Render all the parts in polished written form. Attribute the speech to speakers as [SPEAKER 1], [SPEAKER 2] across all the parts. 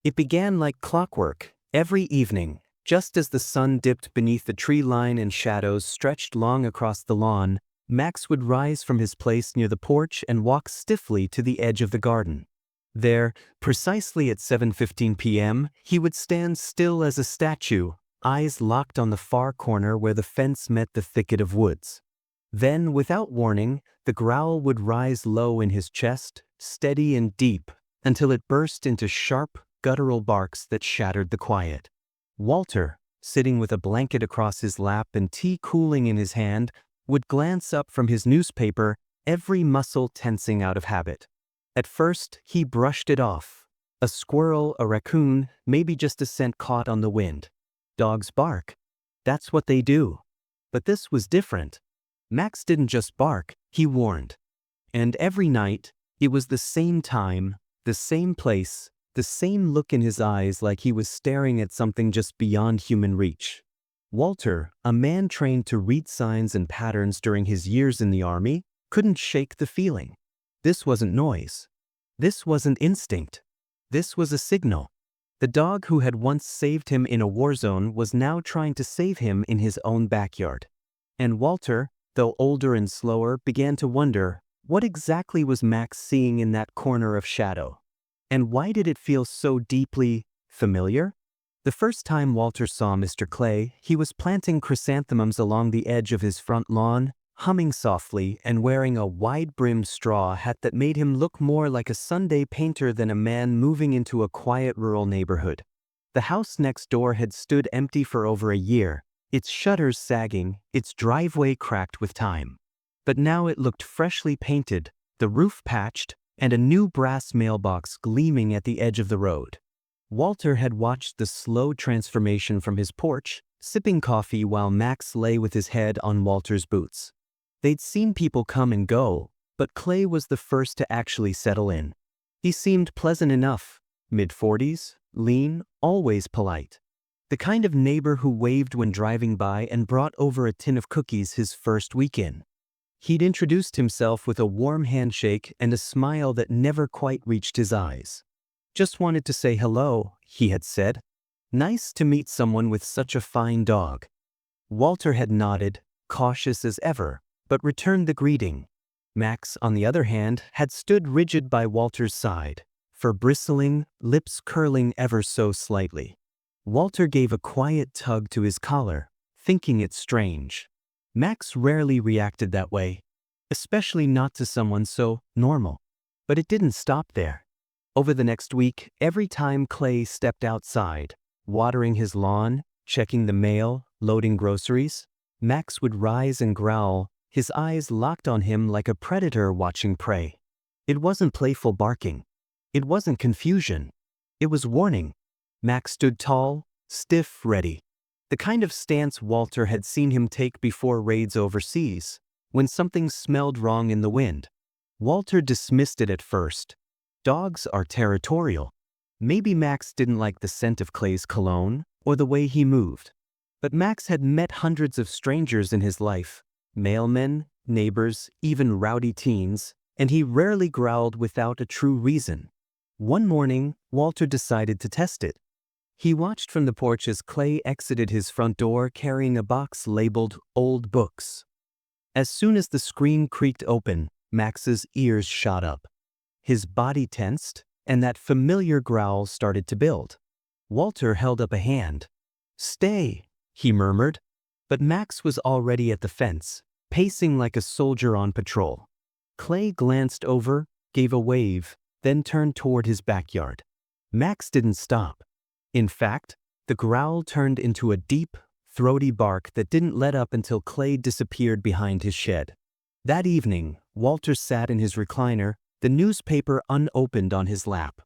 [SPEAKER 1] It began like clockwork, every evening, just as the sun dipped beneath the tree line and shadows stretched long across the lawn. Max would rise from his place near the porch and walk stiffly to the edge of the garden. There, precisely at 7:15 p.m., he would stand still as a statue, eyes locked on the far corner where the fence met the thicket of woods. Then, without warning, the growl would rise low in his chest, steady and deep, until it burst into sharp, guttural barks that shattered the quiet. Walter, sitting with a blanket across his lap and tea cooling in his hand, would glance up from his newspaper, every muscle tensing out of habit. At first, he brushed it off. A squirrel, a raccoon, maybe just a scent caught on the wind. Dogs bark. That's what they do. But this was different. Max didn't just bark, he warned. And every night, it was the same time, the same place, the same look in his eyes, like he was staring at something just beyond human reach. Walter, a man trained to read signs and patterns during his years in the army, couldn't shake the feeling. This wasn't noise. This wasn't instinct. This was a signal. The dog who had once saved him in a war zone was now trying to save him in his own backyard. And Walter, though older and slower, began to wonder, what exactly was Max seeing in that corner of shadow? And why did it feel so deeply familiar? The first time Walter saw Mr. Clay, he was planting chrysanthemums along the edge of his front lawn, humming softly and wearing a wide-brimmed straw hat that made him look more like a Sunday painter than a man moving into a quiet rural neighborhood. The house next door had stood empty for over a year, its shutters sagging, its driveway cracked with time. But now it looked freshly painted, the roof patched, and a new brass mailbox gleaming at the edge of the road. Walter had watched the slow transformation from his porch, sipping coffee while Max lay with his head on Walter's boots. They'd seen people come and go, but Clay was the first to actually settle in. He seemed pleasant enough, mid-40s, lean, always polite. The kind of neighbor who waved when driving by and brought over a tin of cookies his first week in. He'd introduced himself with a warm handshake and a smile that never quite reached his eyes. "Just wanted to say hello," he had said. "Nice to meet someone with such a fine dog." Walter had nodded, cautious as ever, but returned the greeting. Max, on the other hand, had stood rigid by Walter's side, fur bristling, lips curling ever so slightly. Walter gave a quiet tug to his collar, thinking it strange. Max rarely reacted that way, especially not to someone so normal. But it didn't stop there. Over the next week, every time Clay stepped outside, watering his lawn, checking the mail, loading groceries, Max would rise and growl, his eyes locked on him like a predator watching prey. It wasn't playful barking. It wasn't confusion. It was warning. Max stood tall, stiff, ready. The kind of stance Walter had seen him take before raids overseas, when something smelled wrong in the wind. Walter dismissed it at first. Dogs are territorial. Maybe Max didn't like the scent of Clay's cologne or the way he moved. But Max had met hundreds of strangers in his life, mailmen, neighbors, even rowdy teens, and he rarely growled without a true reason. One morning, Walter decided to test it. He watched from the porch as Clay exited his front door carrying a box labeled Old Books. As soon as the screen creaked open, Max's ears shot up. His body tensed, and that familiar growl started to build. Walter held up a hand. "Stay," he murmured. But Max was already at the fence, pacing like a soldier on patrol. Clay glanced over, gave a wave, then turned toward his backyard. Max didn't stop. In fact, the growl turned into a deep, throaty bark that didn't let up until Clay disappeared behind his shed. That evening, Walter sat in his recliner, the newspaper unopened on his lap.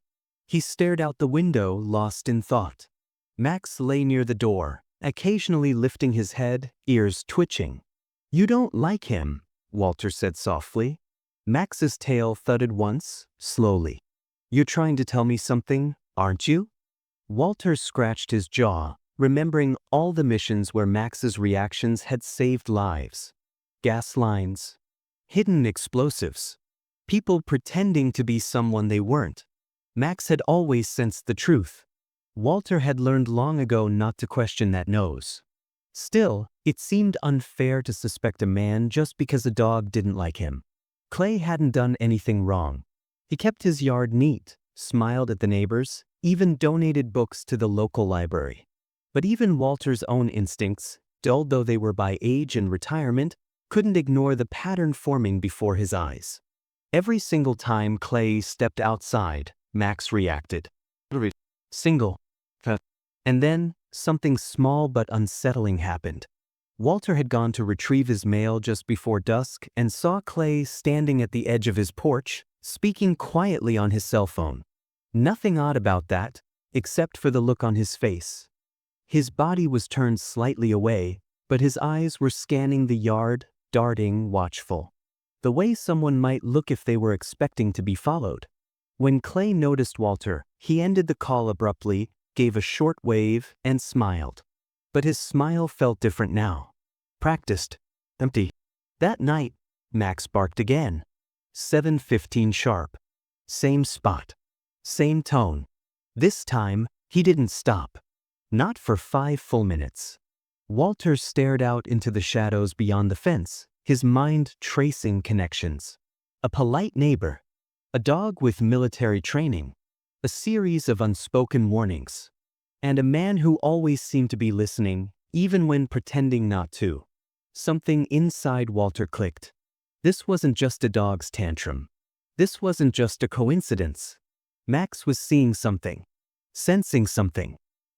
[SPEAKER 1] He stared out the window, lost in thought. Max lay near the door, occasionally lifting his head, ears twitching. "You don't like him," Walter said softly. Max's tail thudded once, slowly. "You're trying to tell me something, aren't you?" Walter scratched his jaw, remembering all the missions where Max's reactions had saved lives. Gas lines, hidden explosives, people pretending to be someone they weren't. Max had always sensed the truth. Walter had learned long ago not to question that nose. Still, it seemed unfair to suspect a man just because a dog didn't like him. Clay hadn't done anything wrong. He kept his yard neat, smiled at the neighbors, even donated books to the local library. But even Walter's own instincts, dulled though they were by age and retirement, couldn't ignore the pattern forming before his eyes. Every single time Clay stepped outside, Max reacted. Single. And then, something small but unsettling happened. Walter had gone to retrieve his mail just before dusk and saw Clay standing at the edge of his porch, speaking quietly on his cell phone. Nothing odd about that, except for the look on his face. His body was turned slightly away, but his eyes were scanning the yard, darting, watchful. The way someone might look if they were expecting to be followed. When Clay noticed Walter, he ended the call abruptly, gave a short wave, and smiled. But his smile felt different now. Practiced. Empty. That night, Max barked again. 7:15 sharp. Same spot. Same tone. This time, he didn't stop. Not for 5 full minutes. Walter stared out into the shadows beyond the fence, his mind tracing connections. A polite neighbor. A dog with military training. A series of unspoken warnings. And a man who always seemed to be listening, even when pretending not to. Something inside Walter clicked. This wasn't just a dog's tantrum. This wasn't just a coincidence. Max was seeing something. Sensing something.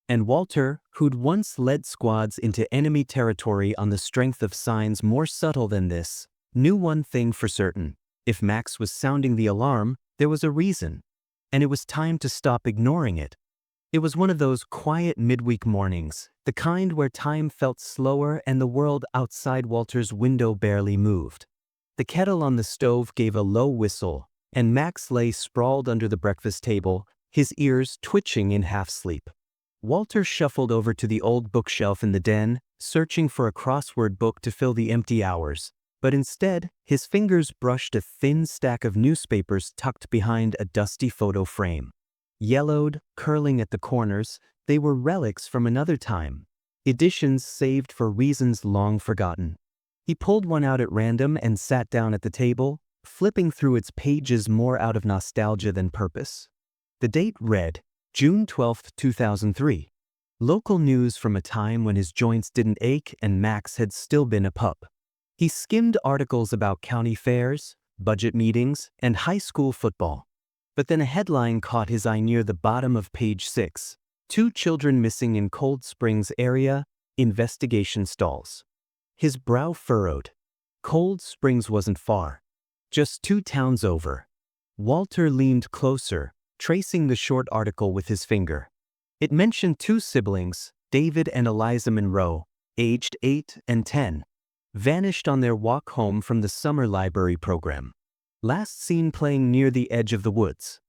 [SPEAKER 1] And Walter, who'd once led squads into enemy territory on the strength of signs more subtle than this, knew one thing for certain. If Max was sounding the alarm, there was a reason. And it was time to stop ignoring it. It was one of those quiet midweek mornings, the kind where time felt slower and the world outside Walter's window barely moved. The kettle on the stove gave a low whistle, and Max lay sprawled under the breakfast table, his ears twitching in half-sleep. Walter shuffled over to the old bookshelf in the den, searching for a crossword book to fill the empty hours. But instead, his fingers brushed a thin stack of newspapers tucked behind a dusty photo frame. Yellowed, curling at the corners, they were relics from another time, editions saved for reasons long forgotten. He pulled one out at random and sat down at the table, flipping through its pages more out of nostalgia than purpose. The date read, June 12, 2003. Local news from a time when his joints didn't ache and Max had still been a pup. He skimmed articles about county fairs, budget meetings, and high school football. But then a headline caught his eye near the bottom of page 6. 2 children missing in Cold Springs area, investigation stalls. His brow furrowed. Cold Springs wasn't far. Just 2 towns over. Walter leaned closer, tracing the short article with his finger. It mentioned 2 siblings, David and Eliza Monroe, aged 8 and 10. Vanished on their walk home from the summer library program. Last seen playing near the edge of the woods.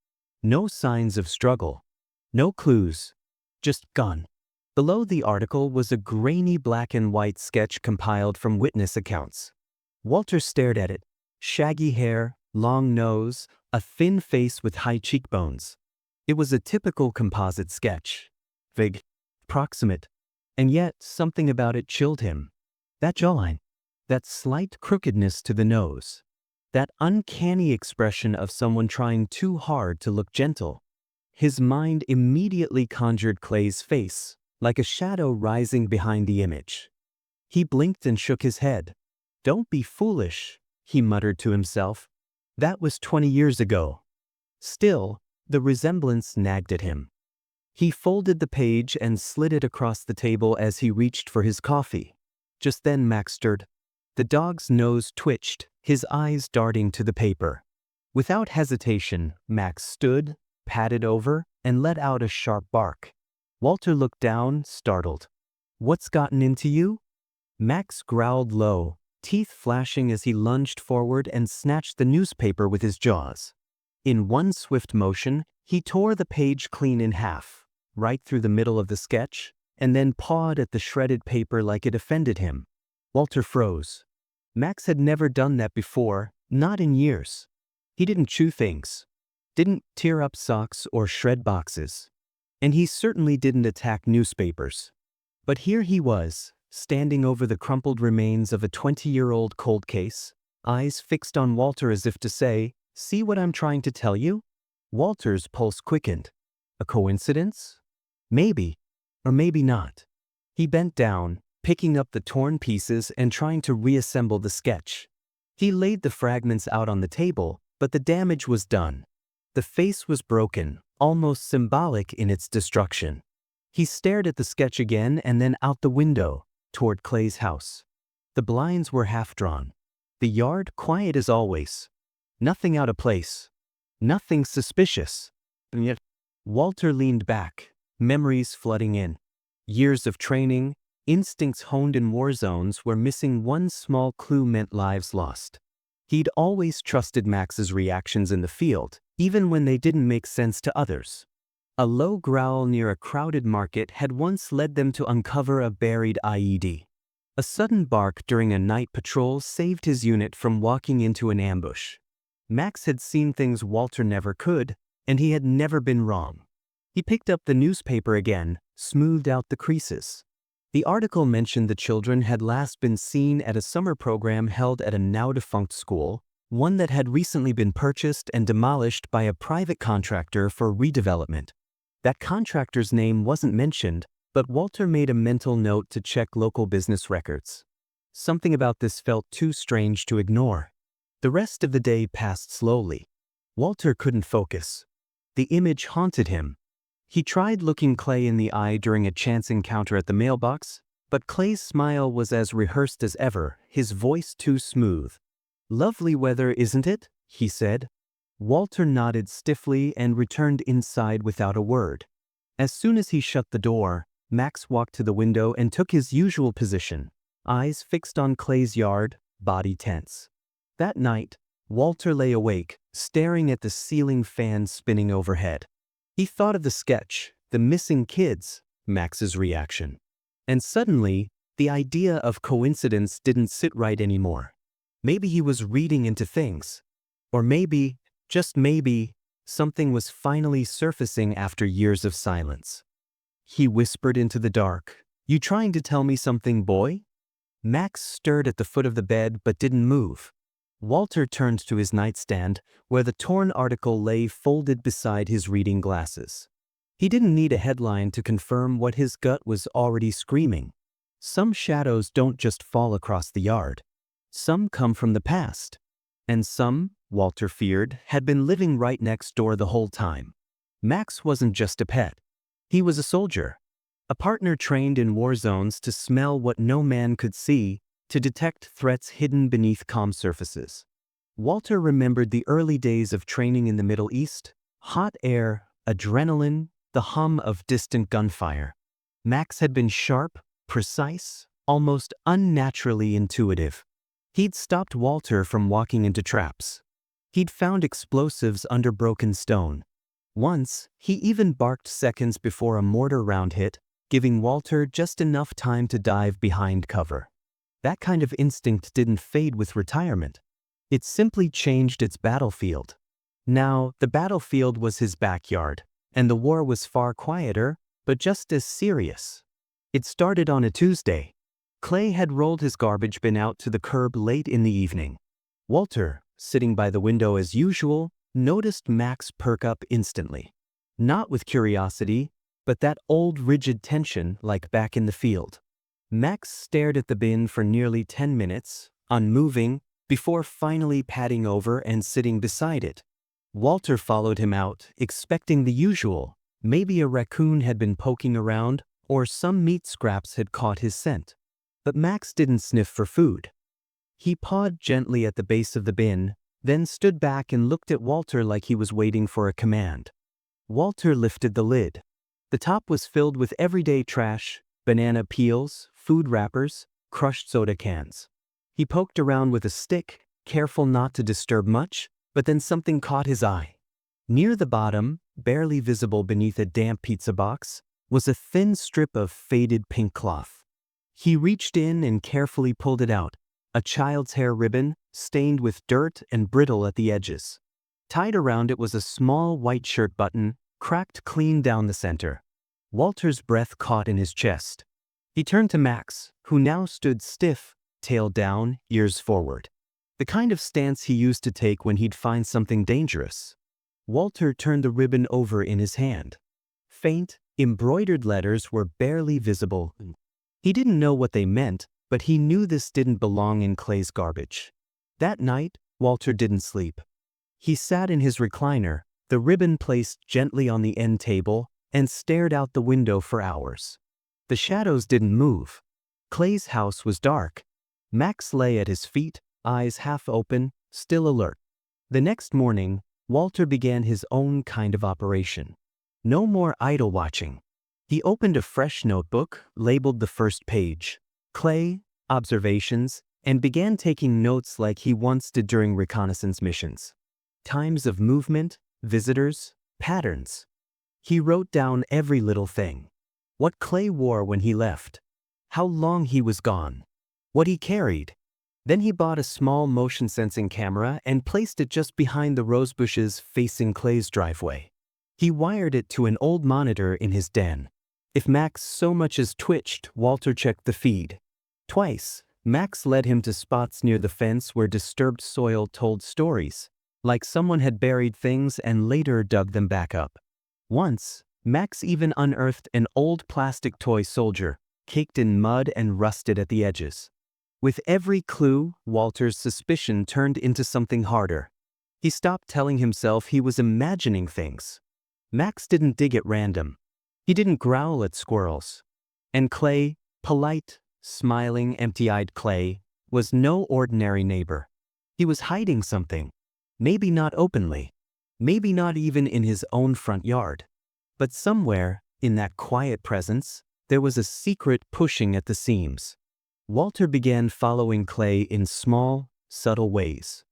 [SPEAKER 1] No signs of struggle. No clues. Just gone. Below the article was a grainy black and white sketch compiled from witness accounts. Walter stared at it. Shaggy hair, long nose, a thin face with high cheekbones. It was a typical composite sketch. Vague, proximate. And yet, something about it chilled him. That jawline. That slight crookedness to the nose. That uncanny expression of someone trying too hard to look gentle. His mind immediately conjured Clay's face, like a shadow rising behind the image. He blinked and shook his head. "Don't be foolish," he muttered to himself. That was 20 years ago. Still, the resemblance nagged at him. He folded the page and slid it across the table as he reached for his coffee. Just then Max stirred. The dog's nose twitched, his eyes darting to the paper. Without hesitation, Max stood, patted over, and let out a sharp bark. Walter looked down, startled. "What's gotten into you?" Max growled low, teeth flashing as he lunged forward and snatched the newspaper with his jaws. In one swift motion, he tore the page clean in half, right through the middle of the sketch, and then pawed at the shredded paper like it offended him. Walter froze. Max had never done that before, not in years. He didn't chew things. didn't tear up socks or shred boxes. And he certainly didn't attack newspapers. But here he was, standing over the crumpled remains of a 20-year-old cold case, eyes fixed on Walter as if to say, "See what I'm trying to tell you?" Walter's pulse quickened. A coincidence? Maybe, or maybe not. He bent down, picking up the torn pieces and trying to reassemble the sketch. He laid the fragments out on the table, but the damage was done. The face was broken, almost symbolic in its destruction. He stared at the sketch again and then out the window, toward Clay's house. The blinds were half drawn. The yard quiet as always. Nothing out of place. Nothing suspicious. And yet, Walter leaned back, memories flooding in. Years of training, instincts honed in war zones where missing one small clue meant lives lost. He'd always trusted Max's reactions in the field, even when they didn't make sense to others. A low growl near a crowded market had once led them to uncover a buried IED. A sudden bark during a night patrol saved his unit from walking into an ambush. Max had seen things Walter never could, and he had never been wrong. He picked up the newspaper again, smoothed out the creases. The article mentioned the children had last been seen at a summer program held at a now-defunct school, one that had recently been purchased and demolished by a private contractor for redevelopment. That contractor's name wasn't mentioned, but Walter made a mental note to check local business records. Something about this felt too strange to ignore. The rest of the day passed slowly. Walter couldn't focus. The image haunted him. He tried looking Clay in the eye during a chance encounter at the mailbox, but Clay's smile was as rehearsed as ever, his voice too smooth. "Lovely weather, isn't it?" he said. Walter nodded stiffly and returned inside without a word. As soon as he shut the door, Max walked to the window and took his usual position, eyes fixed on Clay's yard, body tense. That night, Walter lay awake, staring at the ceiling fan spinning overhead. He thought of the sketch, the missing kids, Max's reaction. And suddenly, the idea of coincidence didn't sit right anymore. Maybe he was reading into things. Or maybe, just maybe, something was finally surfacing after years of silence. He whispered into the dark, "You trying to tell me something, boy?" Max stirred at the foot of the bed but didn't move. Walter turned to his nightstand, where the torn article lay folded beside his reading glasses. He didn't need a headline to confirm what his gut was already screaming. Some shadows don't just fall across the yard. Some come from the past. And some, Walter feared, had been living right next door the whole time. Max wasn't just a pet. He was a soldier. A partner trained in war zones to smell what no man could see, to detect threats hidden beneath calm surfaces. Walter remembered the early days of training in the Middle East, hot air, adrenaline, the hum of distant gunfire. Max had been sharp, precise, almost unnaturally intuitive. He'd stopped Walter from walking into traps. He'd found explosives under broken stone. Once, he even barked seconds before a mortar round hit, giving Walter just enough time to dive behind cover. That kind of instinct didn't fade with retirement. It simply changed its battlefield. Now, the battlefield was his backyard, and the war was far quieter, but just as serious. It started on a Tuesday. Clay had rolled his garbage bin out to the curb late in the evening. Walter, sitting by the window as usual, noticed Max perk up instantly. Not with curiosity, but that old rigid tension like back in the field. Max stared at the bin for nearly 10 minutes, unmoving, before finally padding over and sitting beside it. Walter followed him out, expecting the usual. Maybe a raccoon had been poking around, or some meat scraps had caught his scent. But Max didn't sniff for food. He pawed gently at the base of the bin, then stood back and looked at Walter like he was waiting for a command. Walter lifted the lid. The top was filled with everyday trash, banana peels, food wrappers, crushed soda cans. He poked around with a stick, careful not to disturb much, but then something caught his eye. Near the bottom, barely visible beneath a damp pizza box, was a thin strip of faded pink cloth. He reached in and carefully pulled it out, a child's hair ribbon, stained with dirt and brittle at the edges. Tied around it was a small white shirt button, cracked clean down the center. Walter's breath caught in his chest. He turned to Max, who now stood stiff, tail down, ears forward. The kind of stance he used to take when he'd find something dangerous. Walter turned the ribbon over in his hand. Faint, embroidered letters were barely visible. He didn't know what they meant, but he knew this didn't belong in Clay's garbage. That night, Walter didn't sleep. He sat in his recliner, the ribbon placed gently on the end table, and stared out the window for hours. The shadows didn't move. Clay's house was dark. Max lay at his feet, eyes half open, still alert. The next morning, Walter began his own kind of operation. No more idle watching. He opened a fresh notebook, labeled the first page, Clay, Observations, and began taking notes like he once did during reconnaissance missions. Times of movement, visitors, patterns. He wrote down every little thing. What Clay wore when he left. How long he was gone. What he carried. Then he bought a small motion-sensing camera and placed it just behind the rose bushes facing Clay's driveway. He wired it to an old monitor in his den. If Max so much as twitched, Walter checked the feed. Twice, Max led him to spots near the fence where disturbed soil told stories, like someone had buried things and later dug them back up. Once, Max even unearthed an old plastic toy soldier, caked in mud and rusted at the edges. With every clue, Walter's suspicion turned into something harder. He stopped telling himself he was imagining things. Max didn't dig at random. He didn't growl at squirrels. And Clay, polite, smiling, empty-eyed Clay, was no ordinary neighbor. He was hiding something. Maybe not openly. Maybe not even in his own front yard. But somewhere, in that quiet presence, there was a secret pushing at the seams. Walter began following Clay in small, subtle ways.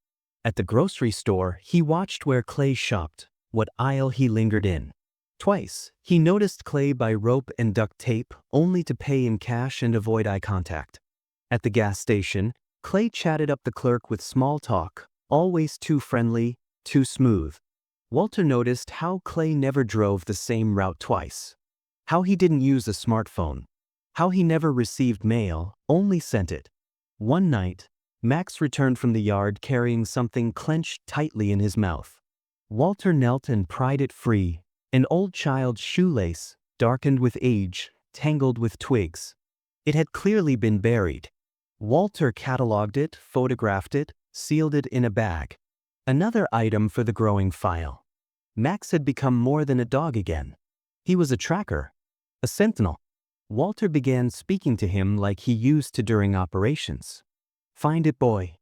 [SPEAKER 1] At the grocery store, he watched where Clay shopped, what aisle he lingered in. Twice, he noticed Clay buy rope and duct tape only to pay in cash and avoid eye contact. At the gas station, Clay chatted up the clerk with small talk, always too friendly, too smooth. Walter noticed how Clay never drove the same route twice. How he didn't use a smartphone. How he never received mail, only sent it. One night, Max returned from the yard carrying something clenched tightly in his mouth. Walter knelt and pried it free, an old child's shoelace, darkened with age, tangled with twigs. It had clearly been buried. Walter cataloged it, photographed it, sealed it in a bag. Another item for the growing file. Max had become more than a dog again. He was a tracker, a sentinel. Walter began speaking to him like he used to during operations. "Find it, boy.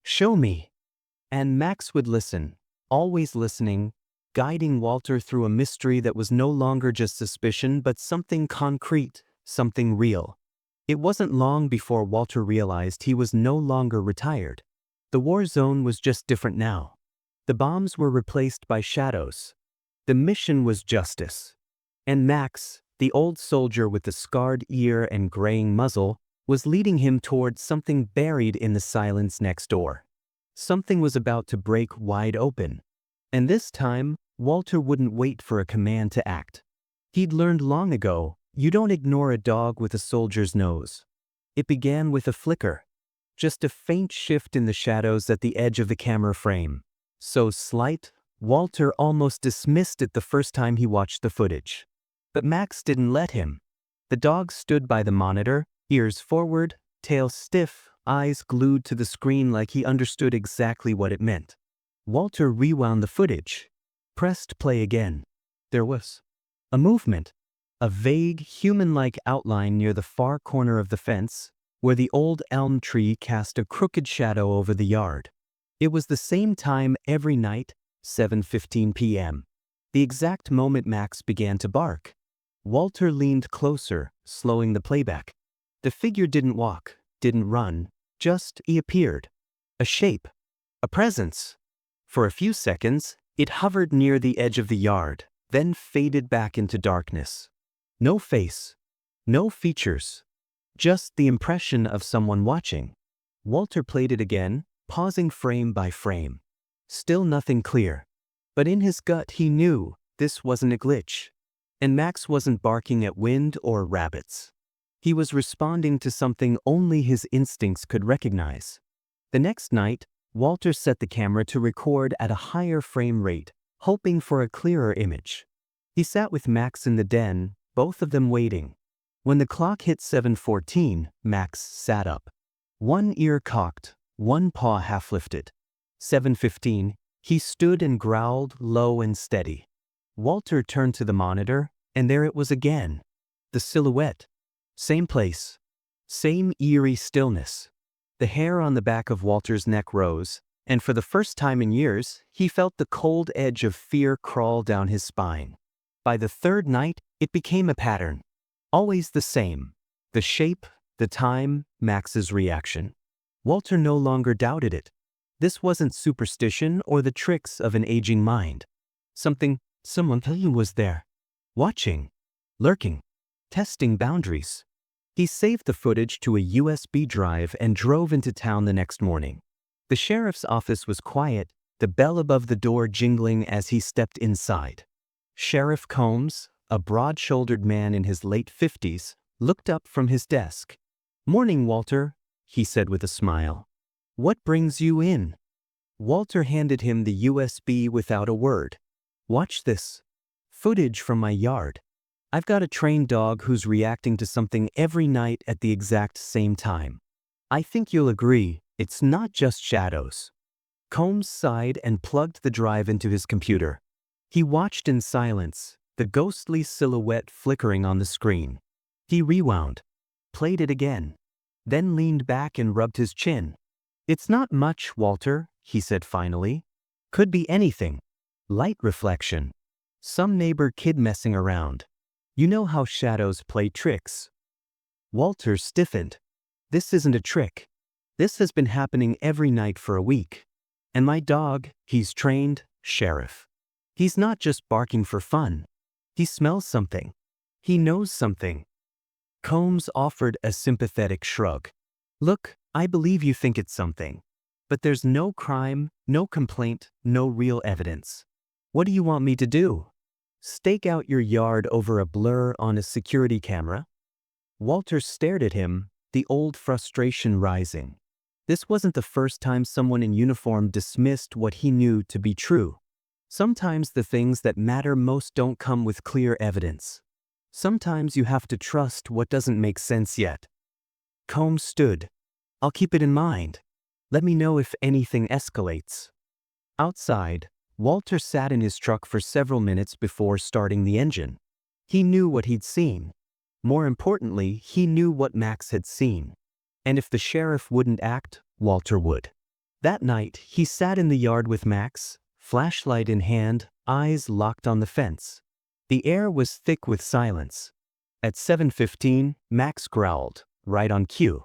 [SPEAKER 1] Show me." And Max would listen, always listening, guiding Walter through a mystery that was no longer just suspicion but something concrete, something real. It wasn't long before Walter realized he was no longer retired. The war zone was just different now. The bombs were replaced by shadows. The mission was justice. And Max, the old soldier with the scarred ear and graying muzzle, was leading him towards something buried in the silence next door. Something was about to break wide open. And this time, Walter wouldn't wait for a command to act. He'd learned long ago, you don't ignore a dog with a soldier's nose. It began with a flicker. Just a faint shift in the shadows at the edge of the camera frame. So slight, Walter almost dismissed it the first time he watched the footage. But Max didn't let him. The dog stood by the monitor, ears forward, tail stiff, eyes glued to the screen like he understood exactly what it meant. Walter rewound the footage, pressed play again. There was a movement, a vague, human-like outline near the far corner of the fence, where the old elm tree cast a crooked shadow over the yard. It was the same time every night, 7:15 p.m. The exact moment Max began to bark. Walter leaned closer, slowing the playback. The figure didn't walk, didn't run, just he appeared. A shape. A presence. For a few seconds, it hovered near the edge of the yard, then faded back into darkness. No face. No features. Just the impression of someone watching. Walter played it again, pausing frame by frame. Still nothing clear. But in his gut he knew this wasn't a glitch. And Max wasn't barking at wind or rabbits. He was responding to something only his instincts could recognize. The next night, Walter set the camera to record at a higher frame rate, hoping for a clearer image. He sat with Max in the den, both of them waiting. When the clock hit 7:14, Max sat up. One ear cocked, one paw half lifted. 7:15, he stood and growled low and steady. Walter turned to the monitor, and there it was again. The silhouette. Same place. Same eerie stillness. The hair on the back of Walter's neck rose, and for the first time in years, he felt the cold edge of fear crawl down his spine. By the third night, it became a pattern. Always the same. The shape, the time, Max's reaction. Walter no longer doubted it. This wasn't superstition or the tricks of an aging mind. Someone was there. Watching. Lurking. Testing boundaries. He saved the footage to a USB drive and drove into town the next morning. The sheriff's office was quiet, the bell above the door jingling as he stepped inside. Sheriff Combs, a broad-shouldered man in his late 50s, looked up from his desk. "Morning, Walter," he said with a smile. "What brings you in?" Walter handed him the USB without a word. "Watch this. Footage from my yard. I've got a trained dog who's reacting to something every night at the exact same time. I think you'll agree, it's not just shadows." Combs sighed and plugged the drive into his computer. He watched in silence, the ghostly silhouette flickering on the screen. He rewound, played it again, then leaned back and rubbed his chin. "It's not much, Walter," he said finally. "Could be anything. Light reflection. Some neighbor kid messing around. You know how shadows play tricks." Walter stiffened. "This isn't a trick. This has been happening every night for a week. And my dog, he's trained, Sheriff. He's not just barking for fun. He smells something. He knows something." Combs offered a sympathetic shrug. "Look, I believe you think it's something. But there's no crime, no complaint, no real evidence. What do you want me to do? Stake out your yard over a blur on a security camera?" Walter stared at him, the old frustration rising. This wasn't the first time someone in uniform dismissed what he knew to be true. Sometimes the things that matter most don't come with clear evidence. Sometimes you have to trust what doesn't make sense yet. Combs stood. "I'll keep it in mind. Let me know if anything escalates." Outside, Walter sat in his truck for several minutes before starting the engine. He knew what he'd seen. More importantly, he knew what Max had seen. And if the sheriff wouldn't act, Walter would. That night, he sat in the yard with Max, flashlight in hand, eyes locked on the fence. The air was thick with silence. At 7:15, Max growled, right on cue.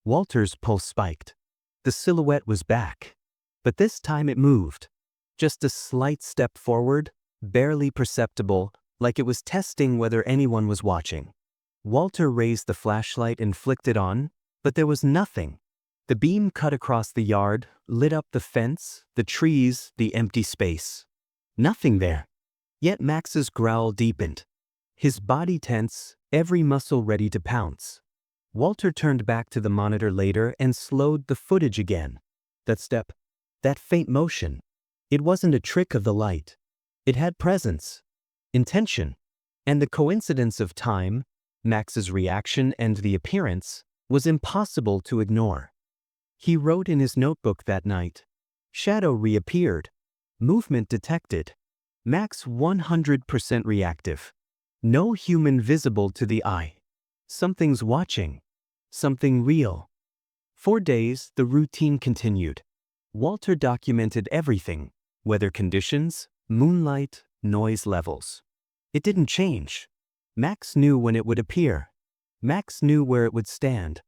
[SPEAKER 1] Walter's pulse spiked. The silhouette was back. But this time it moved. Just a slight step forward, barely perceptible, like it was testing whether anyone was watching. Walter raised the flashlight and flicked it on, but there was nothing. The beam cut across the yard, lit up the fence, the trees, the empty space. Nothing there. Yet Max's growl deepened. His body tense, every muscle ready to pounce. Walter turned back to the monitor later and slowed the footage again. That step, that faint motion. It wasn't a trick of the light. It had presence, intention, and the coincidence of time, Max's reaction and the appearance, was impossible to ignore. He wrote in his notebook that night. Shadow reappeared. Movement detected. Max 100% reactive. No human visible to the eye. Something's watching. Something real. For days, the routine continued. Walter documented everything. Weather conditions, moonlight, noise levels. It didn't change. Max knew when it would appear. Max knew where it would stand.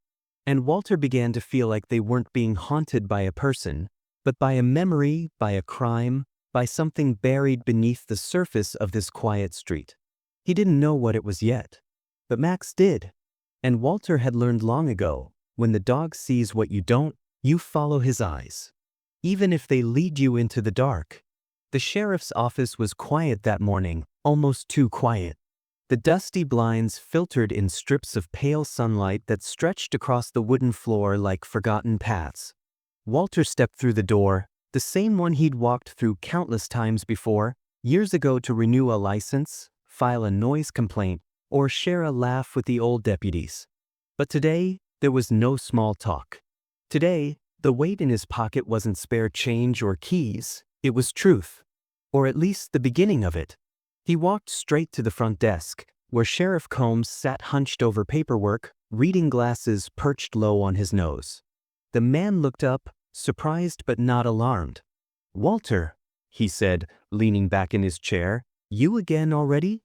[SPEAKER 1] And Walter began to feel like they weren't being haunted by a person, but by a memory, by a crime, by something buried beneath the surface of this quiet street. He didn't know what it was yet. But Max did. And Walter had learned long ago, when the dog sees what you don't, you follow his eyes. Even if they lead you into the dark. The sheriff's office was quiet that morning, almost too quiet. The dusty blinds filtered in strips of pale sunlight that stretched across the wooden floor like forgotten paths. Walter stepped through the door, the same one he'd walked through countless times before, years ago to renew a license, file a noise complaint, or share a laugh with the old deputies. But today, there was no small talk. Today, the weight in his pocket wasn't spare change or keys, it was truth. Or at least the beginning of it. He walked straight to the front desk, where Sheriff Combs sat hunched over paperwork, reading glasses perched low on his nose. The man looked up, surprised but not alarmed. "Walter," he said, leaning back in his chair, "you again already?"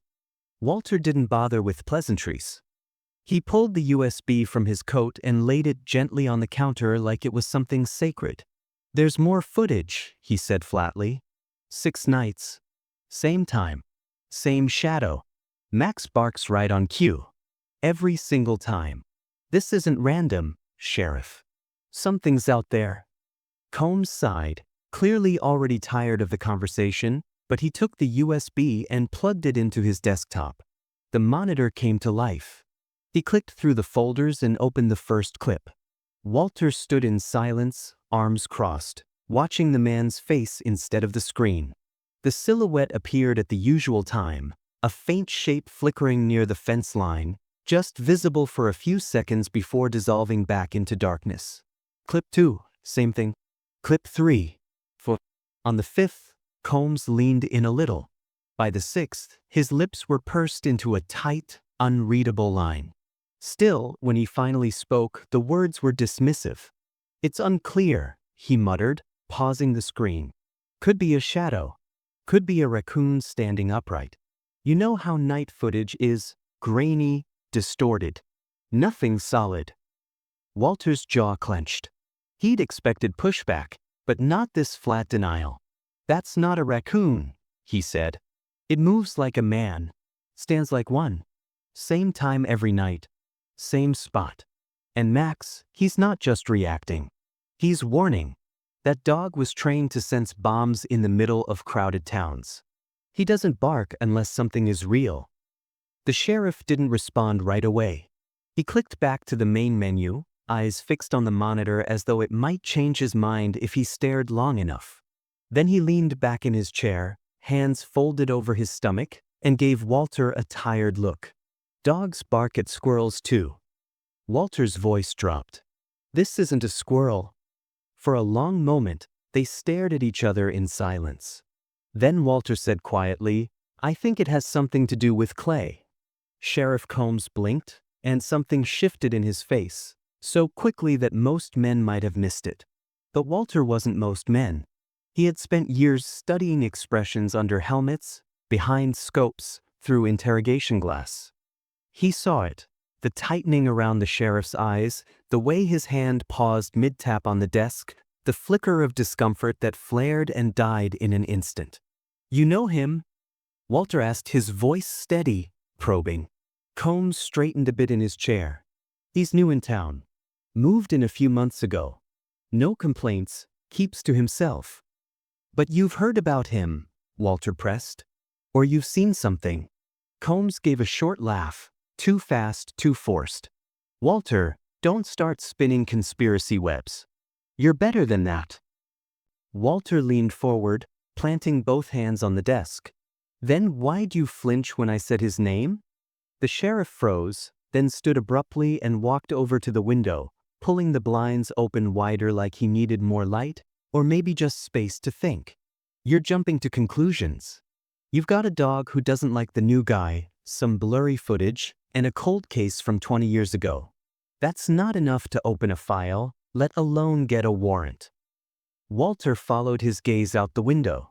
[SPEAKER 1] Walter didn't bother with pleasantries. He pulled the USB from his coat and laid it gently on the counter like it was something sacred. "There's more footage," he said flatly. 6 nights. Same time. Same shadow. Max barks right on cue. Every single time. This isn't random, Sheriff. Something's out there. Combs sighed, clearly already tired of the conversation, but he took the USB and plugged it into his desktop. The monitor came to life. He clicked through the folders and opened the first clip. Walter stood in silence, arms crossed, watching the man's face instead of the screen. The silhouette appeared at the usual time, a faint shape flickering near the fence line, just visible for a few seconds before dissolving back into darkness. Clip 2, same thing. Clip 3. On the 5th, Combs leaned in a little. By the 6th, his lips were pursed into a tight, unreadable line. Still, when he finally spoke, the words were dismissive. "It's unclear," he muttered, pausing the screen. "Could be a shadow. Could be a raccoon standing upright. You know how night footage is, grainy, distorted. Nothing solid." Walter's jaw clenched. He'd expected pushback, but not this flat denial. "That's not a raccoon," he said. "It moves like a man. Stands like one. Same time every night. Same spot. And Max, he's not just reacting. He's warning. That dog was trained to sense bombs in the middle of crowded towns. He doesn't bark unless something is real." The sheriff didn't respond right away. He clicked back to the main menu, eyes fixed on the monitor as though it might change his mind if he stared long enough. Then he leaned back in his chair, hands folded over his stomach, and gave Walter a tired look. "Dogs bark at squirrels too." Walter's voice dropped. "This isn't a squirrel." For a long moment, they stared at each other in silence. Then Walter said quietly, "I think it has something to do with Clay." Sheriff Combs blinked, and something shifted in his face, so quickly that most men might have missed it. But Walter wasn't most men. He had spent years studying expressions under helmets, behind scopes, through interrogation glass. He saw it. The tightening around the sheriff's eyes, the way his hand paused mid-tap on the desk, the flicker of discomfort that flared and died in an instant. "You know him?" Walter asked, his voice steady, probing. Combs straightened a bit in his chair. "He's new in town. Moved in a few months ago. No complaints, keeps to himself." "But you've heard about him," Walter pressed. "Or you've seen something." Combs gave a short laugh. Too fast, too forced. "Walter, don't start spinning conspiracy webs. You're better than that." Walter leaned forward, planting both hands on the desk. "Then why'd you flinch when I said his name?" The sheriff froze, then stood abruptly and walked over to the window, pulling the blinds open wider like he needed more light, or maybe just space to think. "You're jumping to conclusions. You've got a dog who doesn't like the new guy, some blurry footage, and a cold case from 20 years ago. That's not enough to open a file, let alone get a warrant." Walter followed his gaze out the window.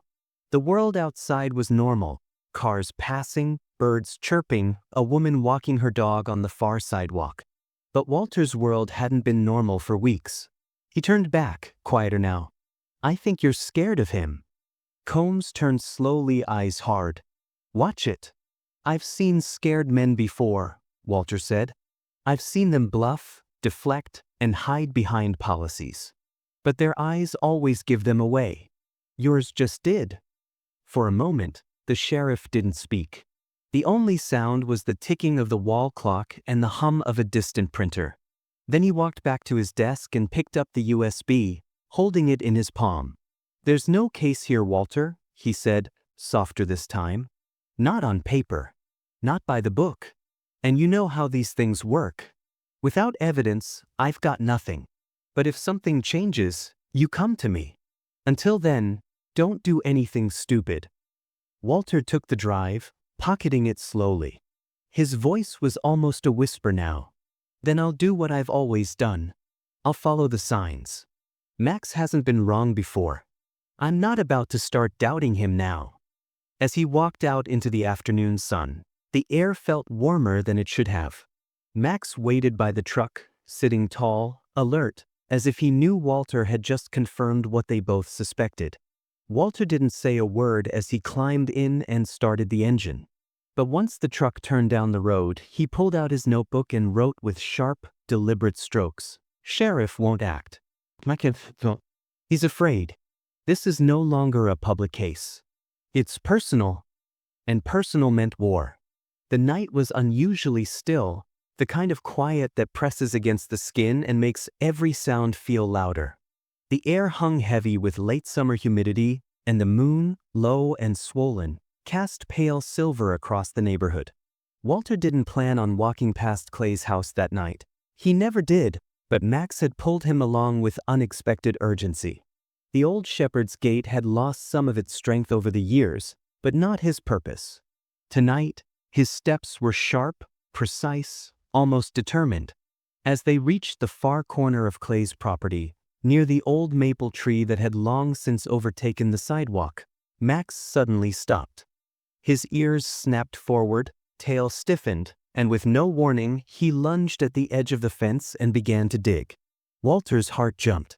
[SPEAKER 1] The world outside was normal. Cars passing, birds chirping, a woman walking her dog on the far sidewalk. But Walter's world hadn't been normal for weeks. He turned back, quieter now. "I think you're scared of him." Combs turned slowly, eyes hard. "Watch it." "I've seen scared men before," Walter said. "I've seen them bluff, deflect, and hide behind policies. But their eyes always give them away. Yours just did." For a moment, the sheriff didn't speak. The only sound was the ticking of the wall clock and the hum of a distant printer. Then he walked back to his desk and picked up the USB, holding it in his palm. "There's no case here, Walter," he said, softer this time. "Not on paper. Not by the book. And you know how these things work. Without evidence, I've got nothing. But if something changes, you come to me. Until then, don't do anything stupid." Walter took the drive, pocketing it slowly. His voice was almost a whisper now. "Then I'll do what I've always done. I'll follow the signs. Max hasn't been wrong before. I'm not about to start doubting him now." As he walked out into the afternoon sun, the air felt warmer than it should have. Max waited by the truck, sitting tall, alert, as if he knew Walter had just confirmed what they both suspected. Walter didn't say a word as he climbed in and started the engine. But once the truck turned down the road, he pulled out his notebook and wrote with sharp, deliberate strokes. "Sheriff won't act. He's afraid. This is no longer a public case. It's personal." And personal meant war. The night was unusually still, the kind of quiet that presses against the skin and makes every sound feel louder. The air hung heavy with late summer humidity, and the moon, low and swollen, cast pale silver across the neighborhood. Walter didn't plan on walking past Clay's house that night. He never did, but Max had pulled him along with unexpected urgency. The old shepherd's gate had lost some of its strength over the years, but not his purpose. Tonight, his steps were sharp, precise, almost determined. As they reached the far corner of Clay's property, near the old maple tree that had long since overtaken the sidewalk, Max suddenly stopped. His ears snapped forward, tail stiffened, and with no warning, he lunged at the edge of the fence and began to dig. Walter's heart jumped.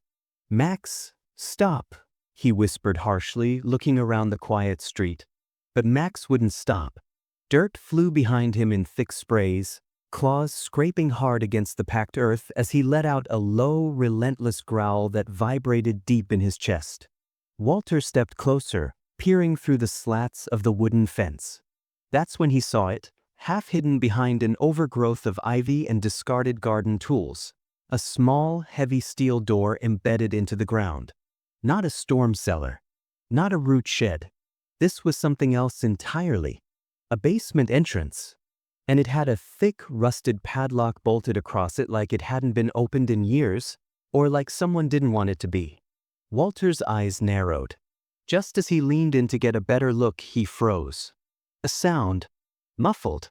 [SPEAKER 1] "Max, stop," he whispered harshly, looking around the quiet street. But Max wouldn't stop. Dirt flew behind him in thick sprays, claws scraping hard against the packed earth as he let out a low, relentless growl that vibrated deep in his chest. Walter stepped closer, peering through the slats of the wooden fence. That's when he saw it, half hidden behind an overgrowth of ivy and discarded garden tools. A small, heavy steel door embedded into the ground. Not a storm cellar. Not a root shed. This was something else entirely. A basement entrance. And it had a thick, rusted padlock bolted across it like it hadn't been opened in years, or like someone didn't want it to be. Walter's eyes narrowed. Just as he leaned in to get a better look, he froze. A sound, muffled,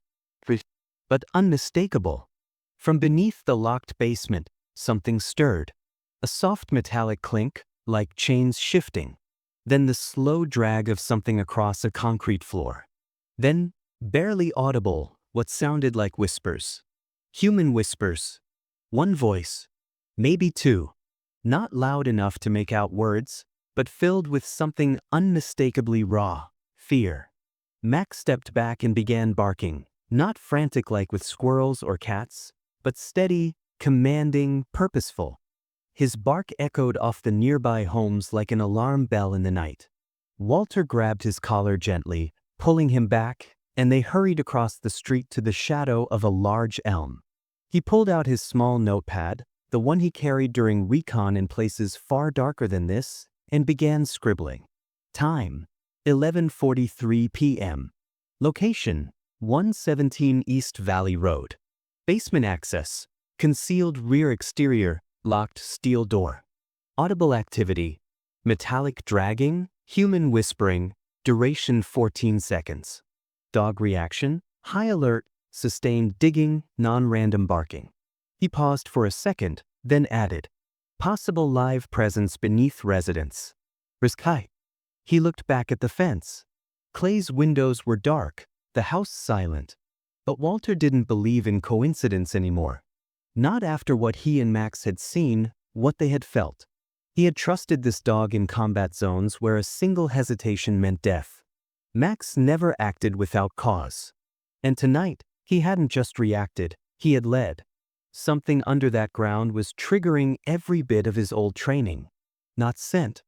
[SPEAKER 1] but unmistakable. From beneath the locked basement, something stirred. A soft metallic clink, like chains shifting. Then the slow drag of something across a concrete floor. Then, barely audible, what sounded like whispers. Human whispers. One voice. Maybe two. Not loud enough to make out words, but filled with something unmistakably raw. Fear. Max stepped back and began barking, not frantic like with squirrels or cats, but steady, commanding, purposeful. His bark echoed off the nearby homes like an alarm bell in the night. Walter grabbed his collar gently, pulling him back, and they hurried across the street to the shadow of a large elm. He pulled out his small notepad, the one he carried during recon in places far darker than this, and began scribbling. Time: 11:43 p.m. Location: 117 East Valley Road. Basement access: concealed rear exterior, locked steel door. Audible activity: metallic dragging, human whispering, duration 14 seconds. Dog reaction: high alert, sustained digging, non-random barking. He paused for a second, then added, possible live presence beneath residence. Riskai. He looked back at the fence. Clay's windows were dark, the house silent. But Walter didn't believe in coincidence anymore. Not after what he and Max had seen, what they had felt. He had trusted this dog in combat zones where a single hesitation meant death. Max never acted without cause. And tonight, he hadn't just reacted, he had led. Something under that ground was triggering every bit of his old training. Not scent.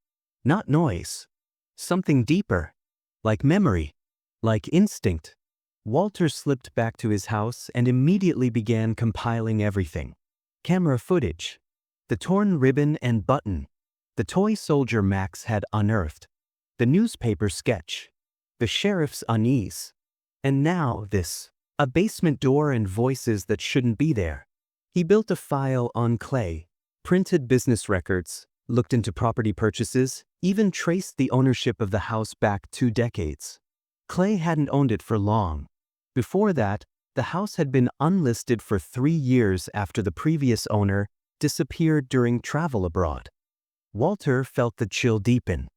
[SPEAKER 1] Not noise. Something deeper. like memory, like instinct. Walter slipped back to his house and immediately began compiling everything. Camera footage, the torn ribbon and button, the toy soldier Max had unearthed, the newspaper sketch, the sheriff's unease, and now this, a basement door and voices that shouldn't be there. He built a file on clay, printed business records, looked into property purchases, even traced the ownership of the house back 2 decades. Clay hadn't owned it for long. Before that, the house had been unlisted for 3 years after the previous owner disappeared during travel abroad. Walter felt the chill deepen.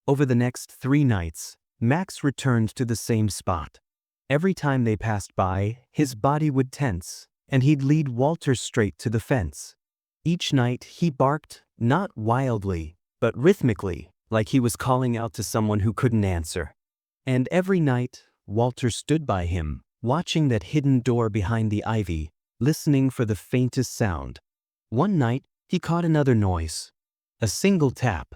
[SPEAKER 1] Over the next 3 nights, Max returned to the same spot. Every time they passed by, his body would tense, and he'd lead Walter straight to the fence. Each night, he barked, not wildly, but rhythmically, like he was calling out to someone who couldn't answer. And every night, Walter stood by him, watching that hidden door behind the ivy, listening for the faintest sound. One night, he caught another noise. A single tap.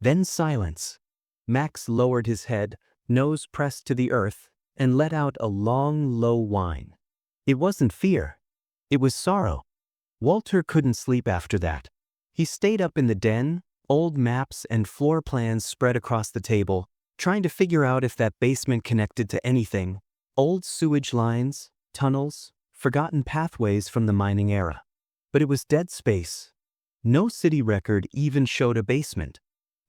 [SPEAKER 1] Then silence. Max lowered his head, nose pressed to the earth, and let out a long, low whine. It wasn't fear. It was sorrow. Walter couldn't sleep after that. He stayed up in the den, old maps and floor plans spread across the table, trying to figure out if that basement connected to anything. Old sewage lines, tunnels, forgotten pathways from the mining era. But it was dead space. No city record even showed a basement.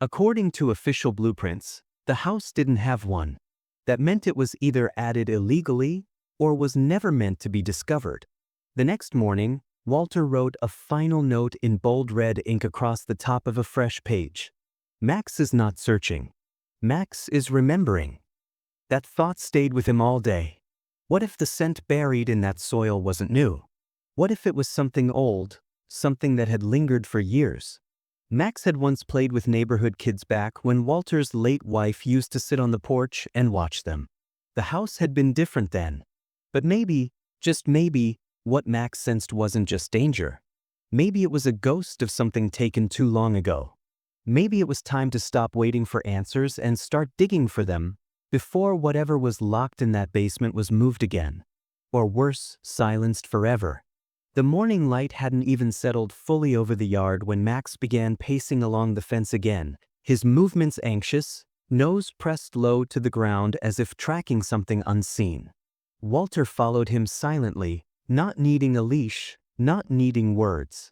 [SPEAKER 1] According to official blueprints, the house didn't have one. That meant it was either added illegally or was never meant to be discovered. The next morning, Walter wrote a final note in bold red ink across the top of a fresh page. Max is not searching. Max is remembering. That thought stayed with him all day. What if the scent buried in that soil wasn't new? What if it was something old, something that had lingered for years? Max had once played with neighborhood kids back when Walter's late wife used to sit on the porch and watch them. The house had been different then. But maybe, just maybe, what Max sensed wasn't just danger. Maybe it was a ghost of something taken too long ago. Maybe it was time to stop waiting for answers and start digging for them before whatever was locked in that basement was moved again. Or worse, silenced forever. The morning light hadn't even settled fully over the yard when Max began pacing along the fence again, his movements anxious, nose pressed low to the ground as if tracking something unseen. Walter followed him silently, not needing a leash, not needing words.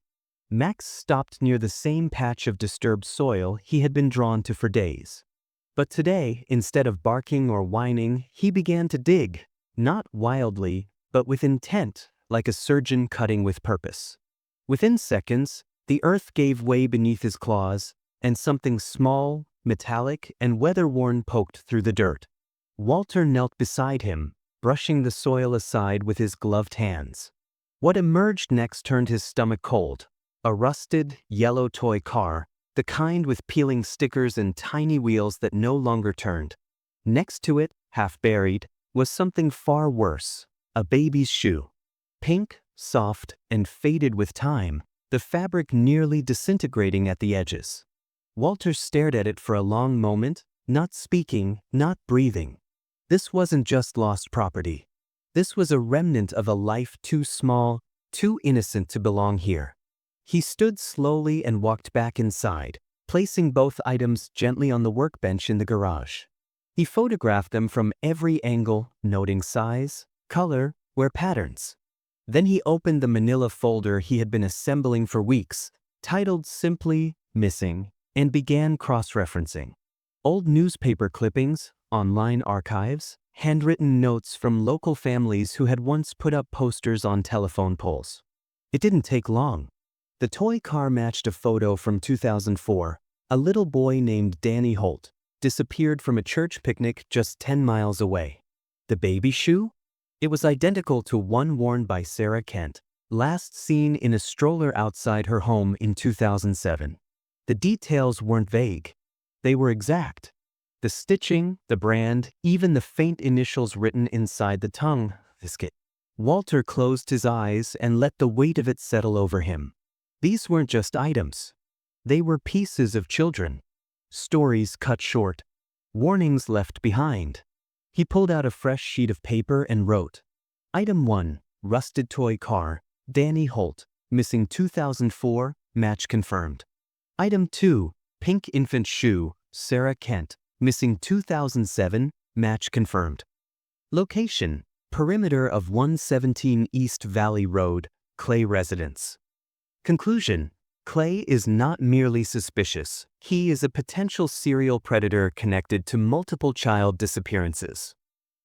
[SPEAKER 1] Max stopped near the same patch of disturbed soil he had been drawn to for days. But today, instead of barking or whining, he began to dig, not wildly, but with intent, like a surgeon cutting with purpose. Within seconds, the earth gave way beneath his claws, and something small, metallic, and weather-worn poked through the dirt. Walter knelt beside him, brushing the soil aside with his gloved hands. What emerged next turned his stomach cold. A rusted, yellow toy car, the kind with peeling stickers and tiny wheels that no longer turned. Next to it, half buried, was something far worse, a baby's shoe. Pink, soft, and faded with time, the fabric nearly disintegrating at the edges. Walter stared at it for a long moment, not speaking, not breathing. This wasn't just lost property. This was a remnant of a life too small, too innocent to belong here. He stood slowly and walked back inside, placing both items gently on the workbench in the garage. He photographed them from every angle, noting size, color, wear patterns. Then he opened the manila folder he had been assembling for weeks, titled simply Missing, and began cross-referencing. Old newspaper clippings, online archives, handwritten notes from local families who had once put up posters on telephone poles. It didn't take long. The toy car matched a photo from 2004. A little boy named Danny Holt disappeared from a church picnic just 10 miles away. The baby shoe? It was identical to one worn by Sarah Kent, last seen in a stroller outside her home in 2007. The details weren't vague. They were exact. The stitching, the brand, even the faint initials written inside the tongue. Walter closed his eyes and let the weight of it settle over him. These weren't just items. They were pieces of children. Stories cut short. Warnings left behind. He pulled out a fresh sheet of paper and wrote, Item 1, rusted toy car, Danny Holt, missing 2004, match confirmed. Item 2, pink infant shoe, Sarah Kent, missing 2007, match confirmed. Location, perimeter of 117 East Valley Road, Clay residence. Conclusion, Clay is not merely suspicious, he is a potential serial predator connected to multiple child disappearances.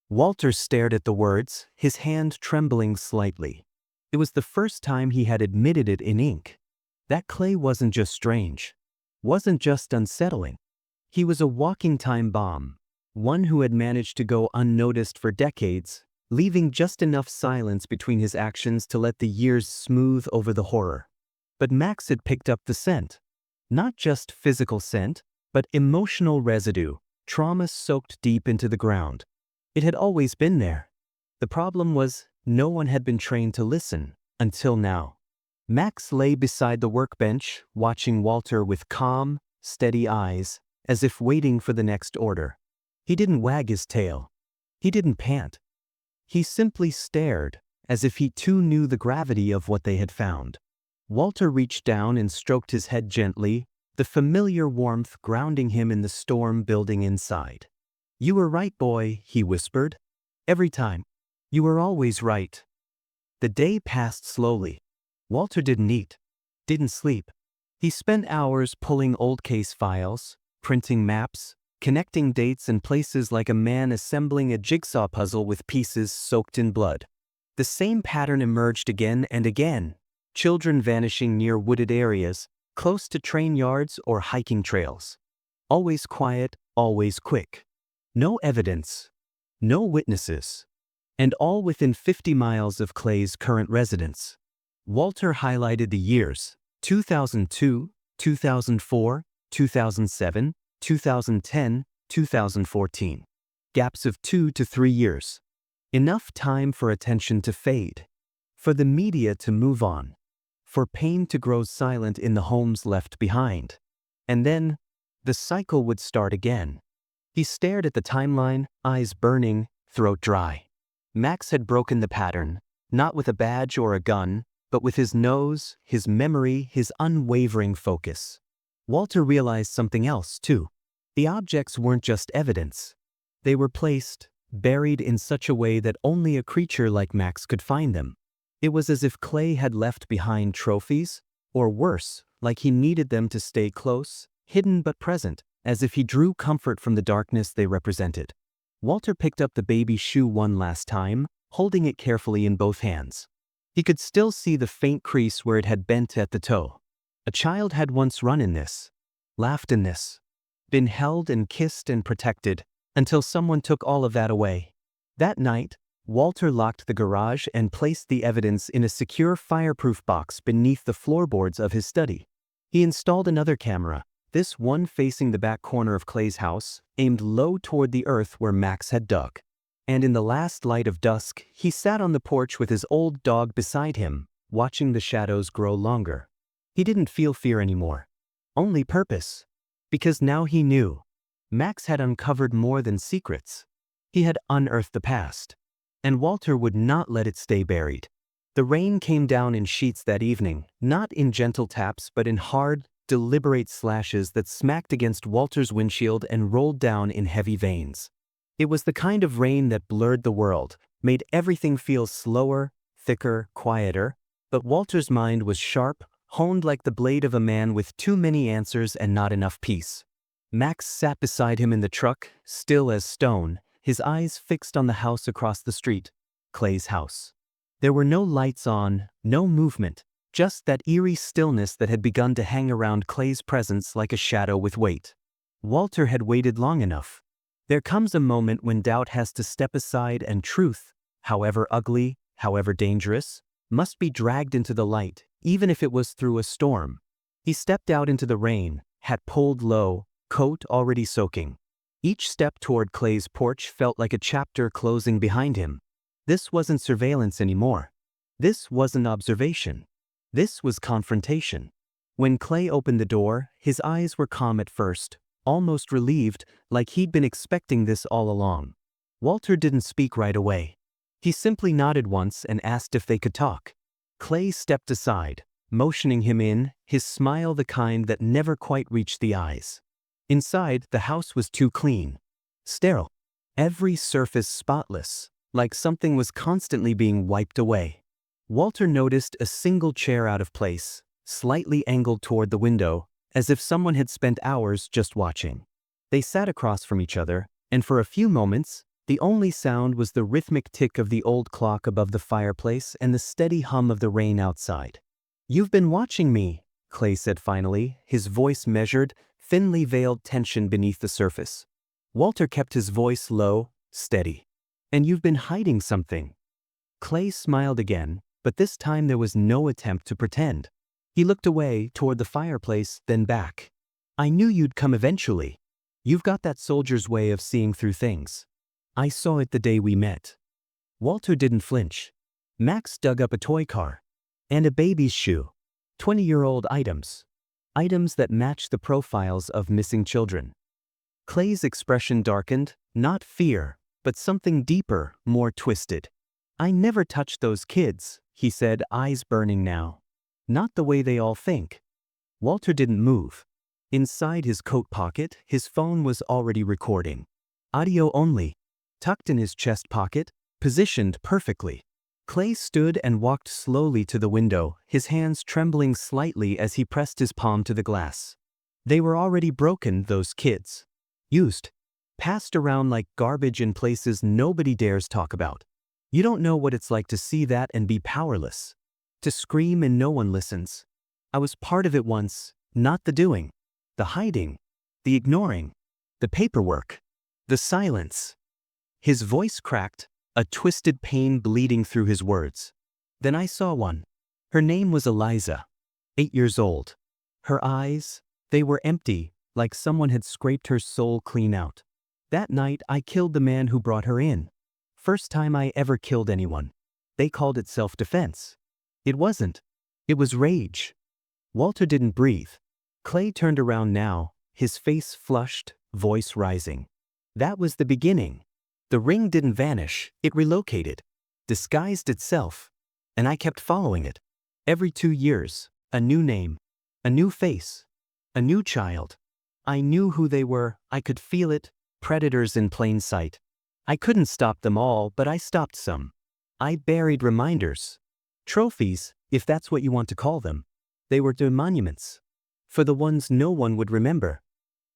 [SPEAKER 1] Walter stared at the words, his hand trembling slightly. It was the first time he had admitted it in ink. That Clay wasn't just strange, wasn't just unsettling. He was a walking time bomb, one who had managed to go unnoticed for decades, leaving just enough silence between his actions to let the years smooth over the horror. But Max had picked up the scent. Not just physical scent, but emotional residue, trauma soaked deep into the ground. It had always been there. The problem was, no one had been trained to listen, until now. Max lay beside the workbench, watching Walter with calm, steady eyes, as if waiting for the next order. He didn't wag his tail. He didn't pant. He simply stared, as if he too knew the gravity of what they had found. Walter reached down and stroked his head gently, the familiar warmth grounding him in the storm building inside. You were right, boy, he whispered. Every time. You were always right. The day passed slowly. Walter didn't eat, didn't sleep. He spent hours pulling old case files, printing maps, connecting dates and places like a man assembling a jigsaw puzzle with pieces soaked in blood. The same pattern emerged again and again. Children vanishing near wooded areas, close to train yards or hiking trails. Always quiet, always quick. No evidence. No witnesses. And all within 50 miles of Clay's current residence. Walter highlighted the years, 2002, 2004, 2007, 2010, 2014. Gaps of 2 to 3 years. Enough time for attention to fade. For the media to move on. For pain to grow silent in the homes left behind. And then, the cycle would start again. He stared at the timeline, eyes burning, throat dry. Max had broken the pattern, not with a badge or a gun, but with his nose, his memory, his unwavering focus. Walter realized something else, too. The objects weren't just evidence. They were placed, buried in such a way that only a creature like Max could find them. It was as if Clay had left behind trophies, or worse, like he needed them to stay close, hidden but present, as if he drew comfort from the darkness they represented. Walter picked up the baby shoe one last time, holding it carefully in both hands. He could still see the faint crease where it had bent at the toe. A child had once run in this, laughed in this, been held and kissed and protected, until someone took all of that away. That night, Walter locked the garage and placed the evidence in a secure fireproof box beneath the floorboards of his study. He installed another camera, this one facing the back corner of Clay's house, aimed low toward the earth where Max had dug. And in the last light of dusk, he sat on the porch with his old dog beside him, watching the shadows grow longer. He didn't feel fear anymore. Only purpose. Because now he knew. Max had uncovered more than secrets. He had unearthed the past. And Walter would not let it stay buried. The rain came down in sheets that evening, not in gentle taps but in hard, deliberate slashes that smacked against Walter's windshield and rolled down in heavy veins. It was the kind of rain that blurred the world, made everything feel slower, thicker, quieter, but Walter's mind was sharp, honed like the blade of a man with too many answers and not enough peace. Max sat beside him in the truck, still as stone, his eyes fixed on the house across the street, Clay's house. There were no lights on, no movement, just that eerie stillness that had begun to hang around Clay's presence like a shadow with weight. Walter had waited long enough. There comes a moment when doubt has to step aside and truth, however ugly, however dangerous, must be dragged into the light, even if it was through a storm. He stepped out into the rain, hat pulled low, coat already soaking. Each step toward Clay's porch felt like a chapter closing behind him. This wasn't surveillance anymore. This wasn't observation. This was confrontation. When Clay opened the door, his eyes were calm at first, almost relieved, like he'd been expecting this all along. Walter didn't speak right away. He simply nodded once and asked if they could talk. Clay stepped aside, motioning him in, his smile the kind that never quite reached the eyes. Inside, the house was too clean. Sterile. Every surface spotless, like something was constantly being wiped away. Walter noticed a single chair out of place, slightly angled toward the window, as if someone had spent hours just watching. They sat across from each other, and for a few moments, the only sound was the rhythmic tick of the old clock above the fireplace and the steady hum of the rain outside. "You've been watching me," Clay said finally, his voice measured, thinly veiled tension beneath the surface. Walter kept his voice low, steady. "And you've been hiding something." Clay smiled again, but this time there was no attempt to pretend. He looked away, toward the fireplace, then back. "I knew you'd come eventually. You've got that soldier's way of seeing through things. I saw it the day we met." Walter didn't flinch. Max dug up a toy car. And a baby's shoe. 20-year-old items. Items that matched the profiles of missing children. Clay's expression darkened, not fear, but something deeper, more twisted. "I never touched those kids," he said, eyes burning now. "Not the way they all think." Walter didn't move. Inside his coat pocket, his phone was already recording. Audio only. Tucked in his chest pocket, positioned perfectly. Clay stood and walked slowly to the window, his hands trembling slightly as he pressed his palm to the glass. They were already broken, those kids. Used. Passed around like garbage in places nobody dares talk about. You don't know what it's like to see that and be powerless. To scream and no one listens. I was part of it once, not the doing. The hiding. The ignoring. The paperwork. The silence. His voice cracked, a twisted pain bleeding through his words. Then I saw one. Her name was Eliza. 8 years old. Her eyes, they were empty, like someone had scraped her soul clean out. That night I killed the man who brought her in. First time I ever killed anyone. They called it self-defense. It wasn't. It was rage. Walter didn't breathe. Clay turned around now, his face flushed, voice rising. That was the beginning. The ring didn't vanish, it relocated. Disguised itself. And I kept following it. Every 2 years, a new name. A new face. A new child. I knew who they were, I could feel it, predators in plain sight. I couldn't stop them all, but I stopped some. I buried reminders. Trophies, if that's what you want to call them. They were the monuments. For the ones no one would remember.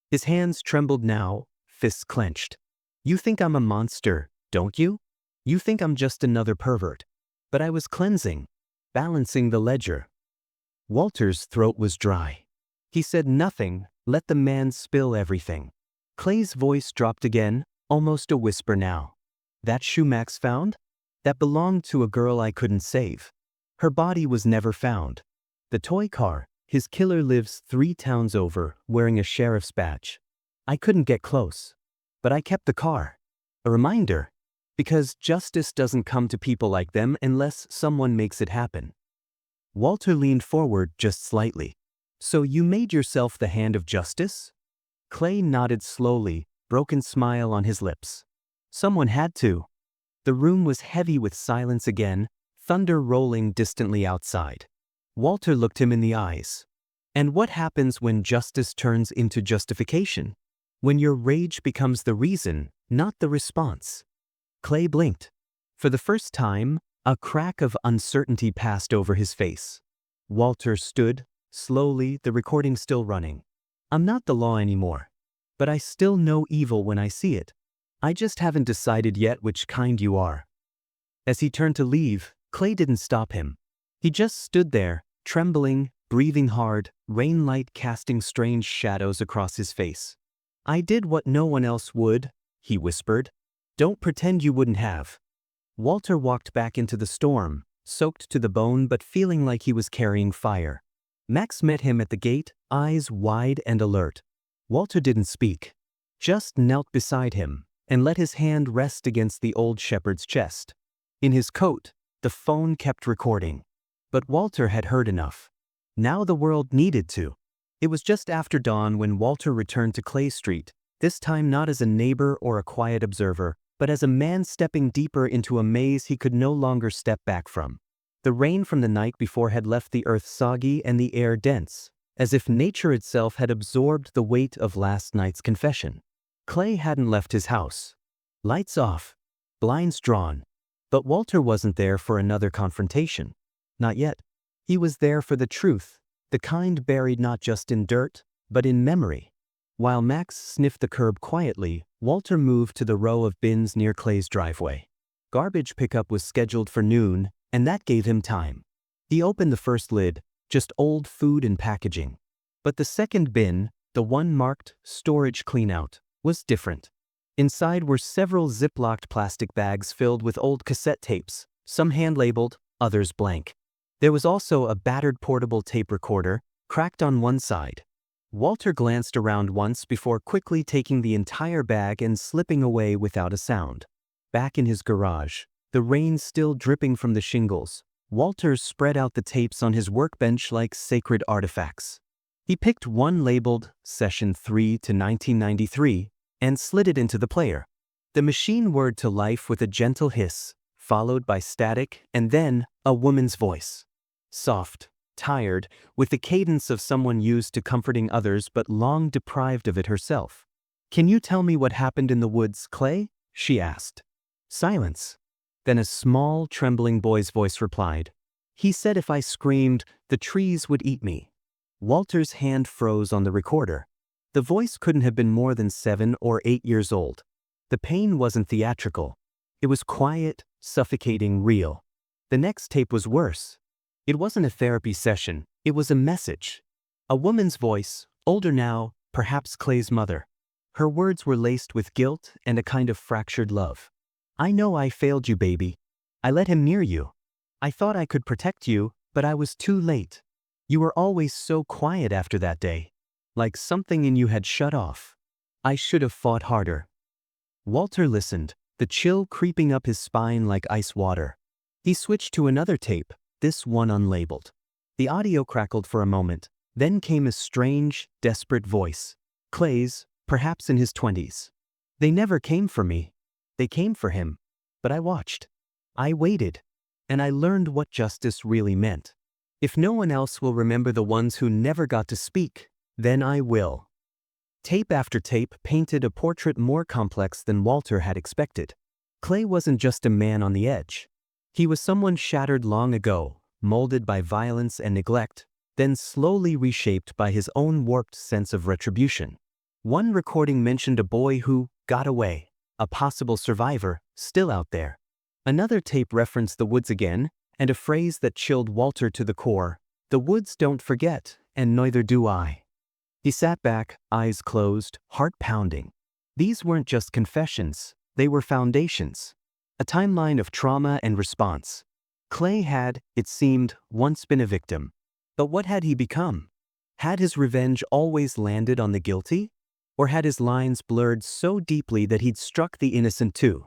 [SPEAKER 1] His hands trembled now, fists clenched. "You think I'm a monster, don't you? You think I'm just another pervert." But I was cleansing, balancing the ledger. Walter's throat was dry. He said nothing, let the man spill everything. Clay's voice dropped again, almost a whisper now. "That shoe Max found? That belonged to a girl I couldn't save. Her body was never found. The toy car, his killer lives 3 towns over, wearing a sheriff's badge. I couldn't get close. But I kept the car. A reminder. Because justice doesn't come to people like them unless someone makes it happen." Walter leaned forward just slightly. "So you made yourself the hand of justice?" Clay nodded slowly, broken smile on his lips. "Someone had to." The room was heavy with silence again, thunder rolling distantly outside. Walter looked him in the eyes. "And what happens when justice turns into justification? When your rage becomes the reason, not the response?" Clay blinked. For the first time, a crack of uncertainty passed over his face. Walter stood, slowly, the recording still running. "I'm not the law anymore. But I still know evil when I see it. I just haven't decided yet which kind you are." As he turned to leave, Clay didn't stop him. He just stood there, trembling, breathing hard, rain light casting strange shadows across his face. "I did what no one else would," he whispered. "Don't pretend you wouldn't have." Walter walked back into the storm, soaked to the bone but feeling like he was carrying fire. Max met him at the gate, eyes wide and alert. Walter didn't speak. Just knelt beside him and let his hand rest against the old shepherd's chest. In his coat, the phone kept recording. But Walter had heard enough. Now the world needed to. It was just after dawn when Walter returned to Clay Street, this time not as a neighbor or a quiet observer, but as a man stepping deeper into a maze he could no longer step back from. The rain from the night before had left the earth soggy and the air dense, as if nature itself had absorbed the weight of last night's confession. Clay hadn't left his house. Lights off, blinds drawn. But Walter wasn't there for another confrontation. Not yet. He was there for the truth, the kind buried not just in dirt, but in memory. While Max sniffed the curb quietly, Walter moved to the row of bins near Clay's driveway. Garbage pickup was scheduled for noon, and that gave him time. He opened the first lid, just old food and packaging. But the second bin, the one marked storage cleanout, was different. Inside were several zip-locked plastic bags filled with old cassette tapes, some hand-labeled, others blank. There was also a battered portable tape recorder, cracked on one side. Walter glanced around once before quickly taking the entire bag and slipping away without a sound. Back in his garage, the rain still dripping from the shingles, Walter spread out the tapes on his workbench like sacred artifacts. He picked one labeled Session 3 to 1993 and slid it into the player. The machine whirred to life with a gentle hiss, followed by static and then a woman's voice. Soft, tired, with the cadence of someone used to comforting others but long deprived of it herself. "Can you tell me what happened in the woods, Clay?" she asked. Silence. Then a small, trembling boy's voice replied. "He said if I screamed, the trees would eat me." Walter's hand froze on the recorder. The voice couldn't have been more than 7 or 8 years old. The pain wasn't theatrical. It was quiet, suffocating, real. The next tape was worse. It wasn't a therapy session, it was a message. A woman's voice, older now, perhaps Clay's mother. Her words were laced with guilt and a kind of fractured love. "I know I failed you, baby. I let him near you. I thought I could protect you, but I was too late. You were always so quiet after that day. Like something in you had shut off. I should have fought harder." Walter listened, the chill creeping up his spine like ice water. He switched to another tape, this one unlabeled. The audio crackled for a moment, then came a strange, desperate voice. Clay's, perhaps in his 20s. "They never came for me. They came for him. But I watched. I waited. And I learned what justice really meant. If no one else will remember the ones who never got to speak, then I will." Tape after tape painted a portrait more complex than Walter had expected. Clay wasn't just a man on the edge. He was someone shattered long ago, molded by violence and neglect, then slowly reshaped by his own warped sense of retribution. One recording mentioned a boy who got away, a possible survivor, still out there. Another tape referenced the woods again, and a phrase that chilled Walter to the core: "The woods don't forget, and neither do I." He sat back, eyes closed, heart pounding. These weren't just confessions, they were foundations. A timeline of trauma and response. Clay had, it seemed, once been a victim. But what had he become? Had his revenge always landed on the guilty? Or had his lines blurred so deeply that he'd struck the innocent too?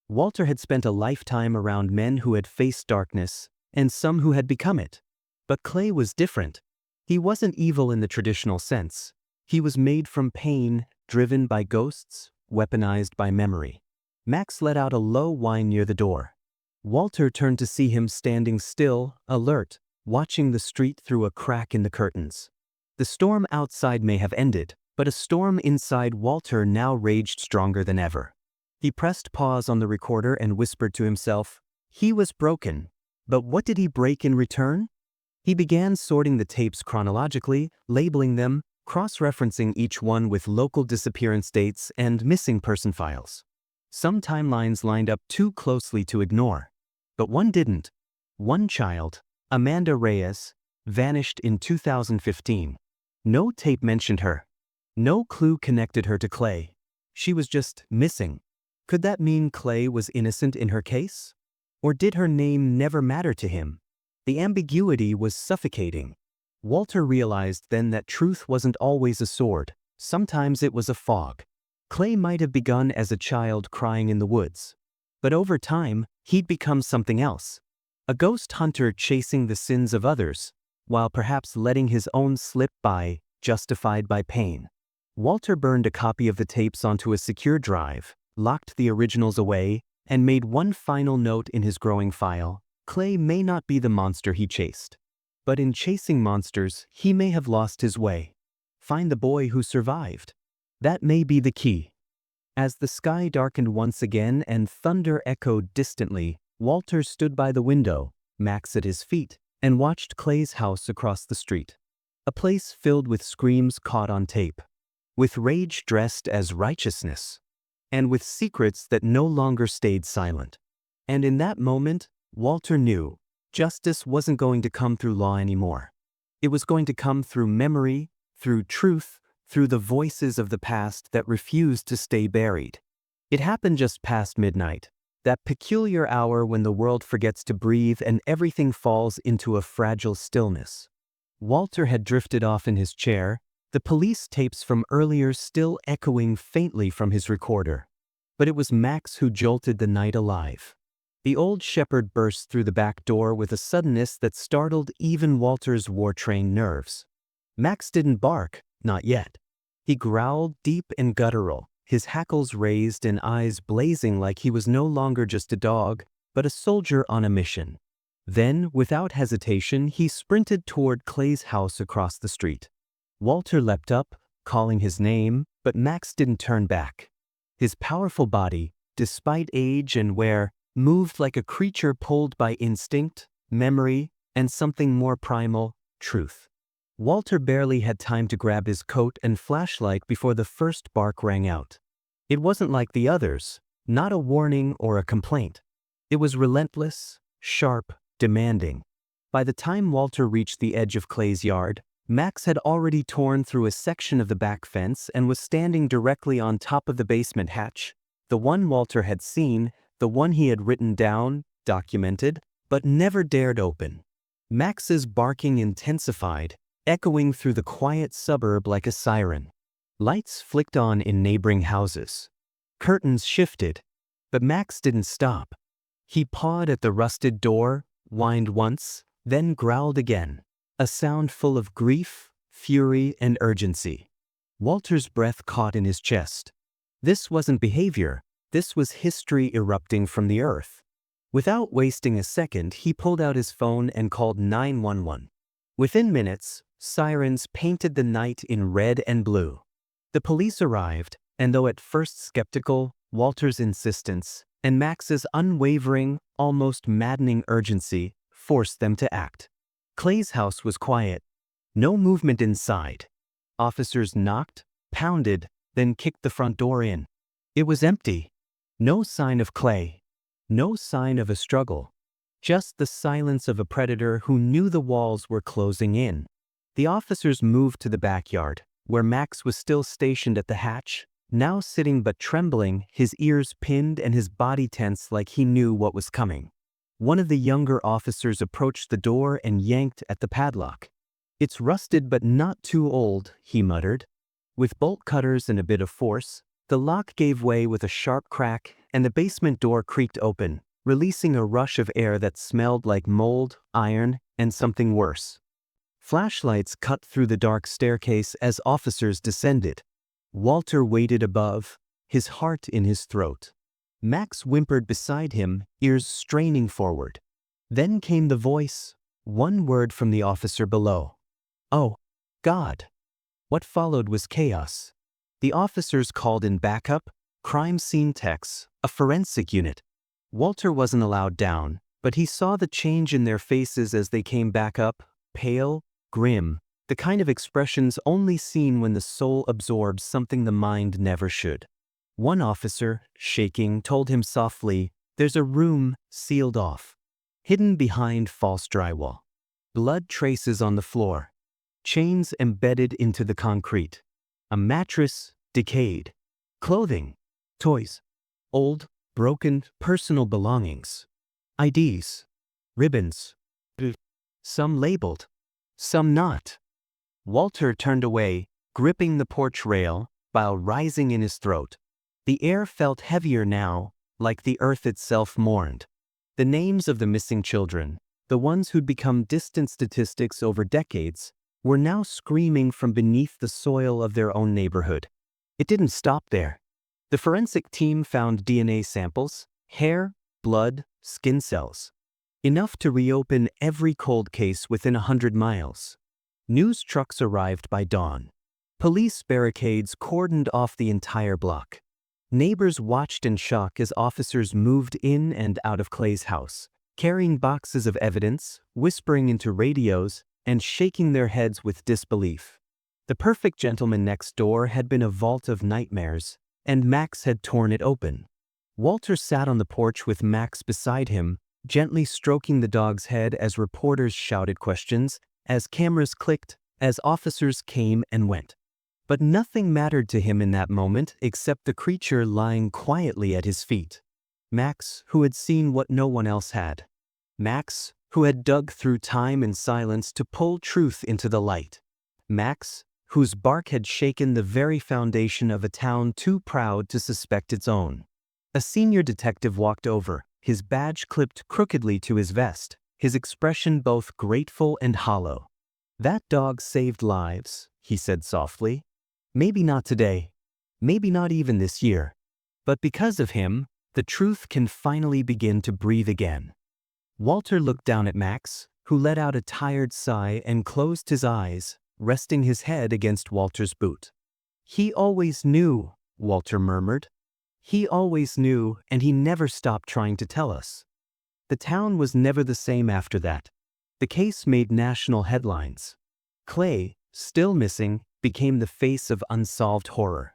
[SPEAKER 1] Walter had spent a lifetime around men who had faced darkness, and some who had become it. But Clay was different. He wasn't evil in the traditional sense. He was made from pain, driven by ghosts, weaponized by memory. Max let out a low whine near the door. Walter turned to see him standing still, alert, watching the street through a crack in the curtains. The storm outside may have ended, but a storm inside Walter now raged stronger than ever. He pressed pause on the recorder and whispered to himself, he was broken. But what did he break in return? He began sorting the tapes chronologically, labeling them, cross-referencing each one with local disappearance dates and missing person files. Some timelines lined up too closely to ignore. But one didn't. One child, Amanda Reyes, vanished in 2015. No tape mentioned her. No clue connected her to Clay. She was just missing. Could that mean Clay was innocent in her case? Or did her name never matter to him? The ambiguity was suffocating. Walter realized then that truth wasn't always a sword. Sometimes it was a fog. Clay might have begun as a child crying in the woods. But over time, he'd become something else. A ghost hunter chasing the sins of others, while perhaps letting his own slip by justified by pain. Walter burned a copy of the tapes onto a secure drive, locked the originals away, and made one final note in his growing file: Clay may not be the monster he chased. But in chasing monsters, he may have lost his way. Find the boy who survived. That may be the key. As the sky darkened once again and thunder echoed distantly, Walter stood by the window, Max at his feet, and watched Clay's house across the street. A place filled with screams caught on tape, with rage dressed as righteousness, and with secrets that no longer stayed silent. And in that moment, Walter knew justice wasn't going to come through law anymore. It was going to come through memory, through truth, through the voices of the past that refused to stay buried. It happened just past midnight, that peculiar hour when the world forgets to breathe and everything falls into a fragile stillness. Walter had drifted off in his chair, the police tapes from earlier still echoing faintly from his recorder. But it was Max who jolted the night alive. The old shepherd burst through the back door with a suddenness that startled even Walter's war-trained nerves. Max didn't bark, not yet. He growled deep and guttural, his hackles raised and eyes blazing like he was no longer just a dog, but a soldier on a mission. Then, without hesitation, he sprinted toward Clay's house across the street. Walter leapt up, calling his name, but Max didn't turn back. His powerful body, despite age and wear, moved like a creature pulled by instinct, memory, and something more primal: truth. Walter barely had time to grab his coat and flashlight before the first bark rang out. It wasn't like the others, not a warning or a complaint. It was relentless, sharp, demanding. By the time Walter reached the edge of Clay's yard, Max had already torn through a section of the back fence and was standing directly on top of the basement hatch, the one Walter had seen, the one he had written down, documented, but never dared open. Max's barking intensified, echoing through the quiet suburb like a siren. Lights flicked on in neighboring houses. Curtains shifted, but Max didn't stop. He pawed at the rusted door, whined once, then growled again, a sound full of grief, fury, and urgency. Walter's breath caught in his chest. This wasn't behavior, this was history erupting from the earth. Without wasting a second, he pulled out his phone and called 911. Within minutes, sirens painted the night in red and blue. The police arrived, and though at first skeptical, Walter's insistence and Max's unwavering, almost maddening urgency forced them to act. Clay's house was quiet. No movement inside. Officers knocked, pounded, then kicked the front door in. It was empty. No sign of Clay. No sign of a struggle. Just the silence of a predator who knew the walls were closing in. The officers moved to the backyard, where Max was still stationed at the hatch, now sitting but trembling, his ears pinned and his body tense like he knew what was coming. One of the younger officers approached the door and yanked at the padlock. "It's rusted but not too old," he muttered. With bolt cutters and a bit of force, the lock gave way with a sharp crack and the basement door creaked open, releasing a rush of air that smelled like mold, iron, and something worse. Flashlights cut through the dark staircase as officers descended. Walter waited above, his heart in his throat. Max whimpered beside him, ears straining forward. Then came the voice, one word from the officer below. "Oh, God." What followed was chaos. The officers called in backup, crime scene techs, a forensic unit. Walter wasn't allowed down, but he saw the change in their faces as they came back up, pale, grim, the kind of expressions only seen when the soul absorbs something the mind never should. One officer, shaking, told him softly, "There's a room sealed off, hidden behind false drywall. Blood traces on the floor, chains embedded into the concrete, a mattress decayed, clothing, toys, old, broken, personal belongings, IDs, ribbons, some labeled, some not." Walter turned away, gripping the porch rail, bile rising in his throat. The air felt heavier now, like the earth itself mourned. The names of the missing children, the ones who'd become distant statistics over decades, were now screaming from beneath the soil of their own neighborhood. It didn't stop there. The forensic team found DNA samples, hair, blood, skin cells. Enough to reopen every cold case within 100 miles. News trucks arrived by dawn. Police barricades cordoned off the entire block. Neighbors watched in shock as officers moved in and out of Clay's house, carrying boxes of evidence, whispering into radios, and shaking their heads with disbelief. The perfect gentleman next door had been a vault of nightmares, and Max had torn it open. Walter sat on the porch with Max beside him, gently stroking the dog's head as reporters shouted questions, as cameras clicked, as officers came and went. But nothing mattered to him in that moment except the creature lying quietly at his feet. Max, who had seen what no one else had. Max, who had dug through time and silence to pull truth into the light. Max, whose bark had shaken the very foundation of a town too proud to suspect its own. A senior detective walked over, his badge clipped crookedly to his vest, his expression both grateful and hollow. "That dog saved lives," he said softly. "Maybe not today, maybe not even this year, but because of him, the truth can finally begin to breathe again." Walter looked down at Max, who let out a tired sigh and closed his eyes, resting his head against Walter's boot. "He always knew," Walter murmured. "He always knew, and he never stopped trying to tell us." The town was never the same after that. The case made national headlines. Clay, still missing, became the face of unsolved horror.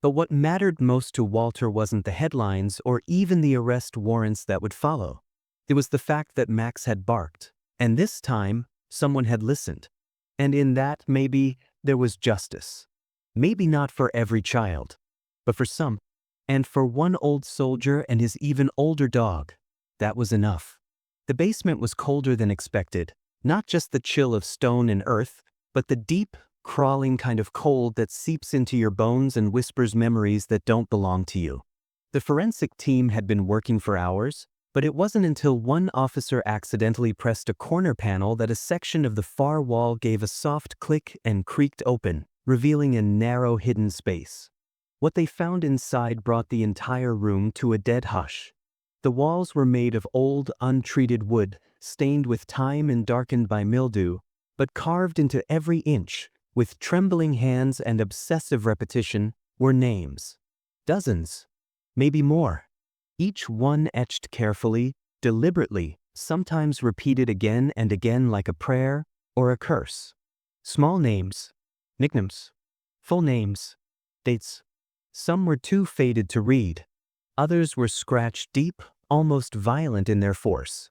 [SPEAKER 1] But what mattered most to Walter wasn't the headlines or even the arrest warrants that would follow. It was the fact that Max had barked, and this time, someone had listened. And in that, maybe, there was justice. Maybe not for every child, but for some. And for one old soldier and his even older dog, that was enough. The basement was colder than expected, not just the chill of stone and earth, but the deep, crawling kind of cold that seeps into your bones and whispers memories that don't belong to you. The forensic team had been working for hours, but it wasn't until one officer accidentally pressed a corner panel that a section of the far wall gave a soft click and creaked open, revealing a narrow hidden space. What they found inside brought the entire room to a dead hush. The walls were made of old, untreated wood, stained with time and darkened by mildew, but carved into every inch, with trembling hands and obsessive repetition, were names. Dozens. Maybe more. Each one etched carefully, deliberately, sometimes repeated again and again like a prayer or a curse. Small names, nicknames, full names, dates. Some were too faded to read. Others were scratched deep, almost violent in their force.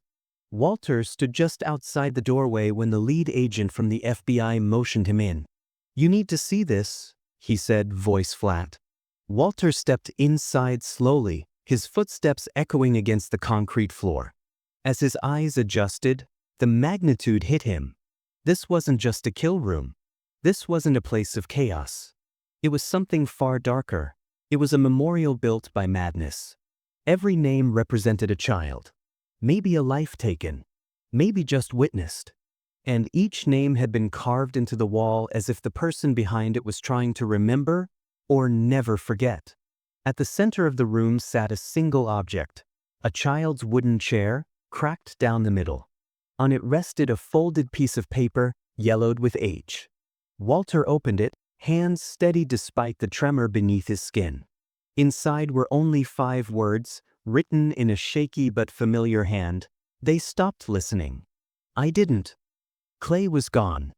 [SPEAKER 1] Walter stood just outside the doorway when the lead agent from the FBI motioned him in. "You need to see this," he said, voice flat. Walter stepped inside slowly, his footsteps echoing against the concrete floor. As his eyes adjusted, the magnitude hit him. This wasn't just a kill room. This wasn't a place of chaos. It was something far darker. It was a memorial built by madness. Every name represented a child. Maybe a life taken. Maybe just witnessed. And each name had been carved into the wall as if the person behind it was trying to remember or never forget. At the center of the room sat a single object, a child's wooden chair, cracked down the middle. On it rested a folded piece of paper, yellowed with age. Walter opened it, hands steady despite the tremor beneath his skin. Inside were only 5 words, written in a shaky but familiar hand. They stopped listening. "I didn't." Clay was gone.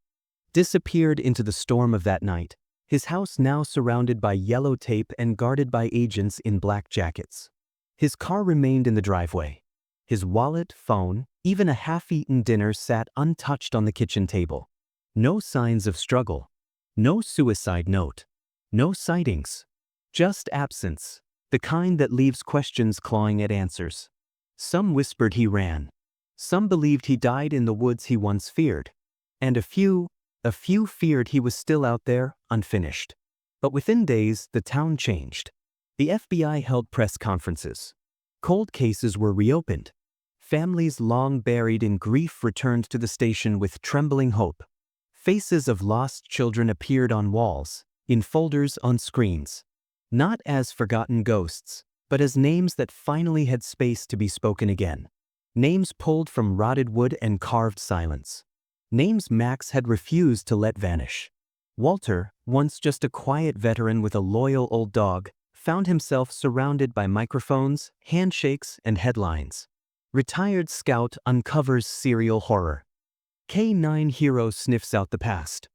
[SPEAKER 1] Disappeared into the storm of that night, his house now surrounded by yellow tape and guarded by agents in black jackets. His car remained in the driveway. His wallet, phone, even a half-eaten dinner sat untouched on the kitchen table. No signs of struggle. No suicide note. No sightings. Just absence, the kind that leaves questions clawing at answers. Some whispered he ran. Some believed he died in the woods he once feared. And a few feared he was still out there, unfinished. But within days, the town changed. The FBI held press conferences. Cold cases were reopened. Families long buried in grief returned to the station with trembling hope. Faces of lost children appeared on walls, in folders on screens. Not as forgotten ghosts, but as names that finally had space to be spoken again. Names pulled from rotted wood and carved silence. Names Max had refused to let vanish. Walter, once just a quiet veteran with a loyal old dog, found himself surrounded by microphones, handshakes, and headlines. Retired scout uncovers serial horror. K9 hero sniffs out the past.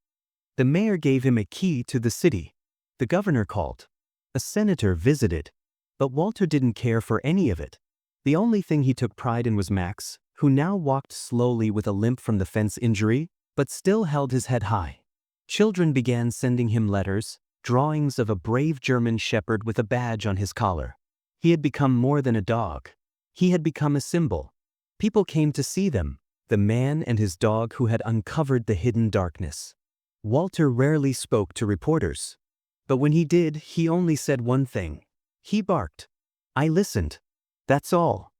[SPEAKER 1] The mayor gave him a key to the city. The governor called. A senator visited. But Walter didn't care for any of it. The only thing he took pride in was Max, who now walked slowly with a limp from the fence injury, but still held his head high. Children began sending him letters, drawings of a brave German shepherd with a badge on his collar. He had become more than a dog. He had become a symbol. People came to see them, the man and his dog who had uncovered the hidden darkness. Walter rarely spoke to reporters. But when he did, he only said one thing. He barked. I listened. That's all.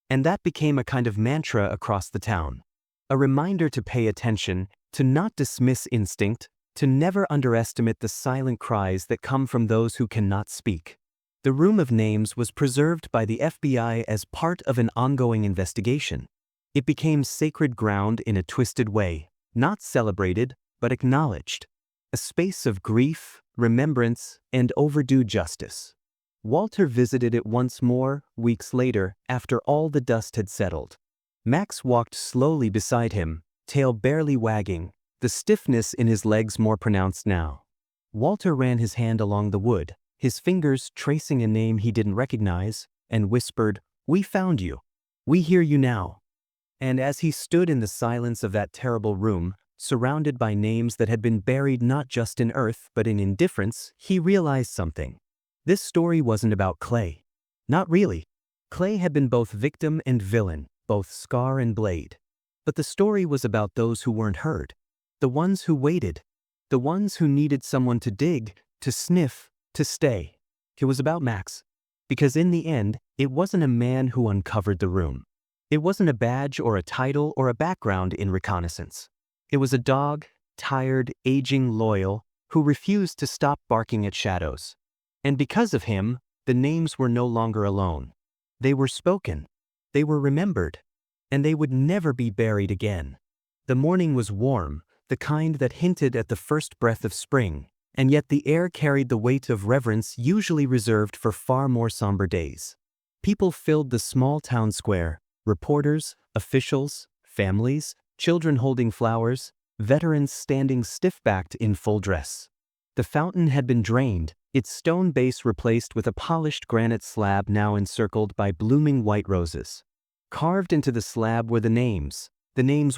[SPEAKER 1] And that became a kind of mantra across the town. A reminder to pay attention, to not dismiss instinct, to never underestimate the silent cries that come from those who cannot speak. The Room of Names was preserved by the FBI as part of an ongoing investigation. It became sacred ground in a twisted way, not celebrated, but acknowledged. A space of grief, remembrance, and overdue justice. Walter visited it once more, weeks later, after all the dust had settled. Max walked slowly beside him, tail barely wagging, the stiffness in his legs more pronounced now. Walter ran his hand along the wood, his fingers tracing a name he didn't recognize, and whispered, "We found you. We hear you now." And as he stood in the silence of that terrible room, surrounded by names that had been buried not just in earth but in indifference, he realized something. This story wasn't about Clay. Not really. Clay had been both victim and villain, both scar and blade. But the story was about those who weren't heard. The ones who waited. The ones who needed someone to dig, to sniff, to stay. It was about Max. Because in the end, it wasn't a man who uncovered the room. It wasn't a badge or a title or a background in reconnaissance. It was a dog, tired, aging, loyal, who refused to stop barking at shadows. And because of him, the names were no longer alone. They were spoken. They were remembered. And they would never be buried again. The morning was warm, the kind that hinted at the first breath of spring, and yet the air carried the weight of reverence usually reserved for far more somber days. People filled the small town square, reporters, officials, families, children holding flowers, veterans standing stiff-backed in full dress. The fountain had been drained, its stone base replaced with a polished granite slab now encircled by blooming white roses. Carved into the slab were the names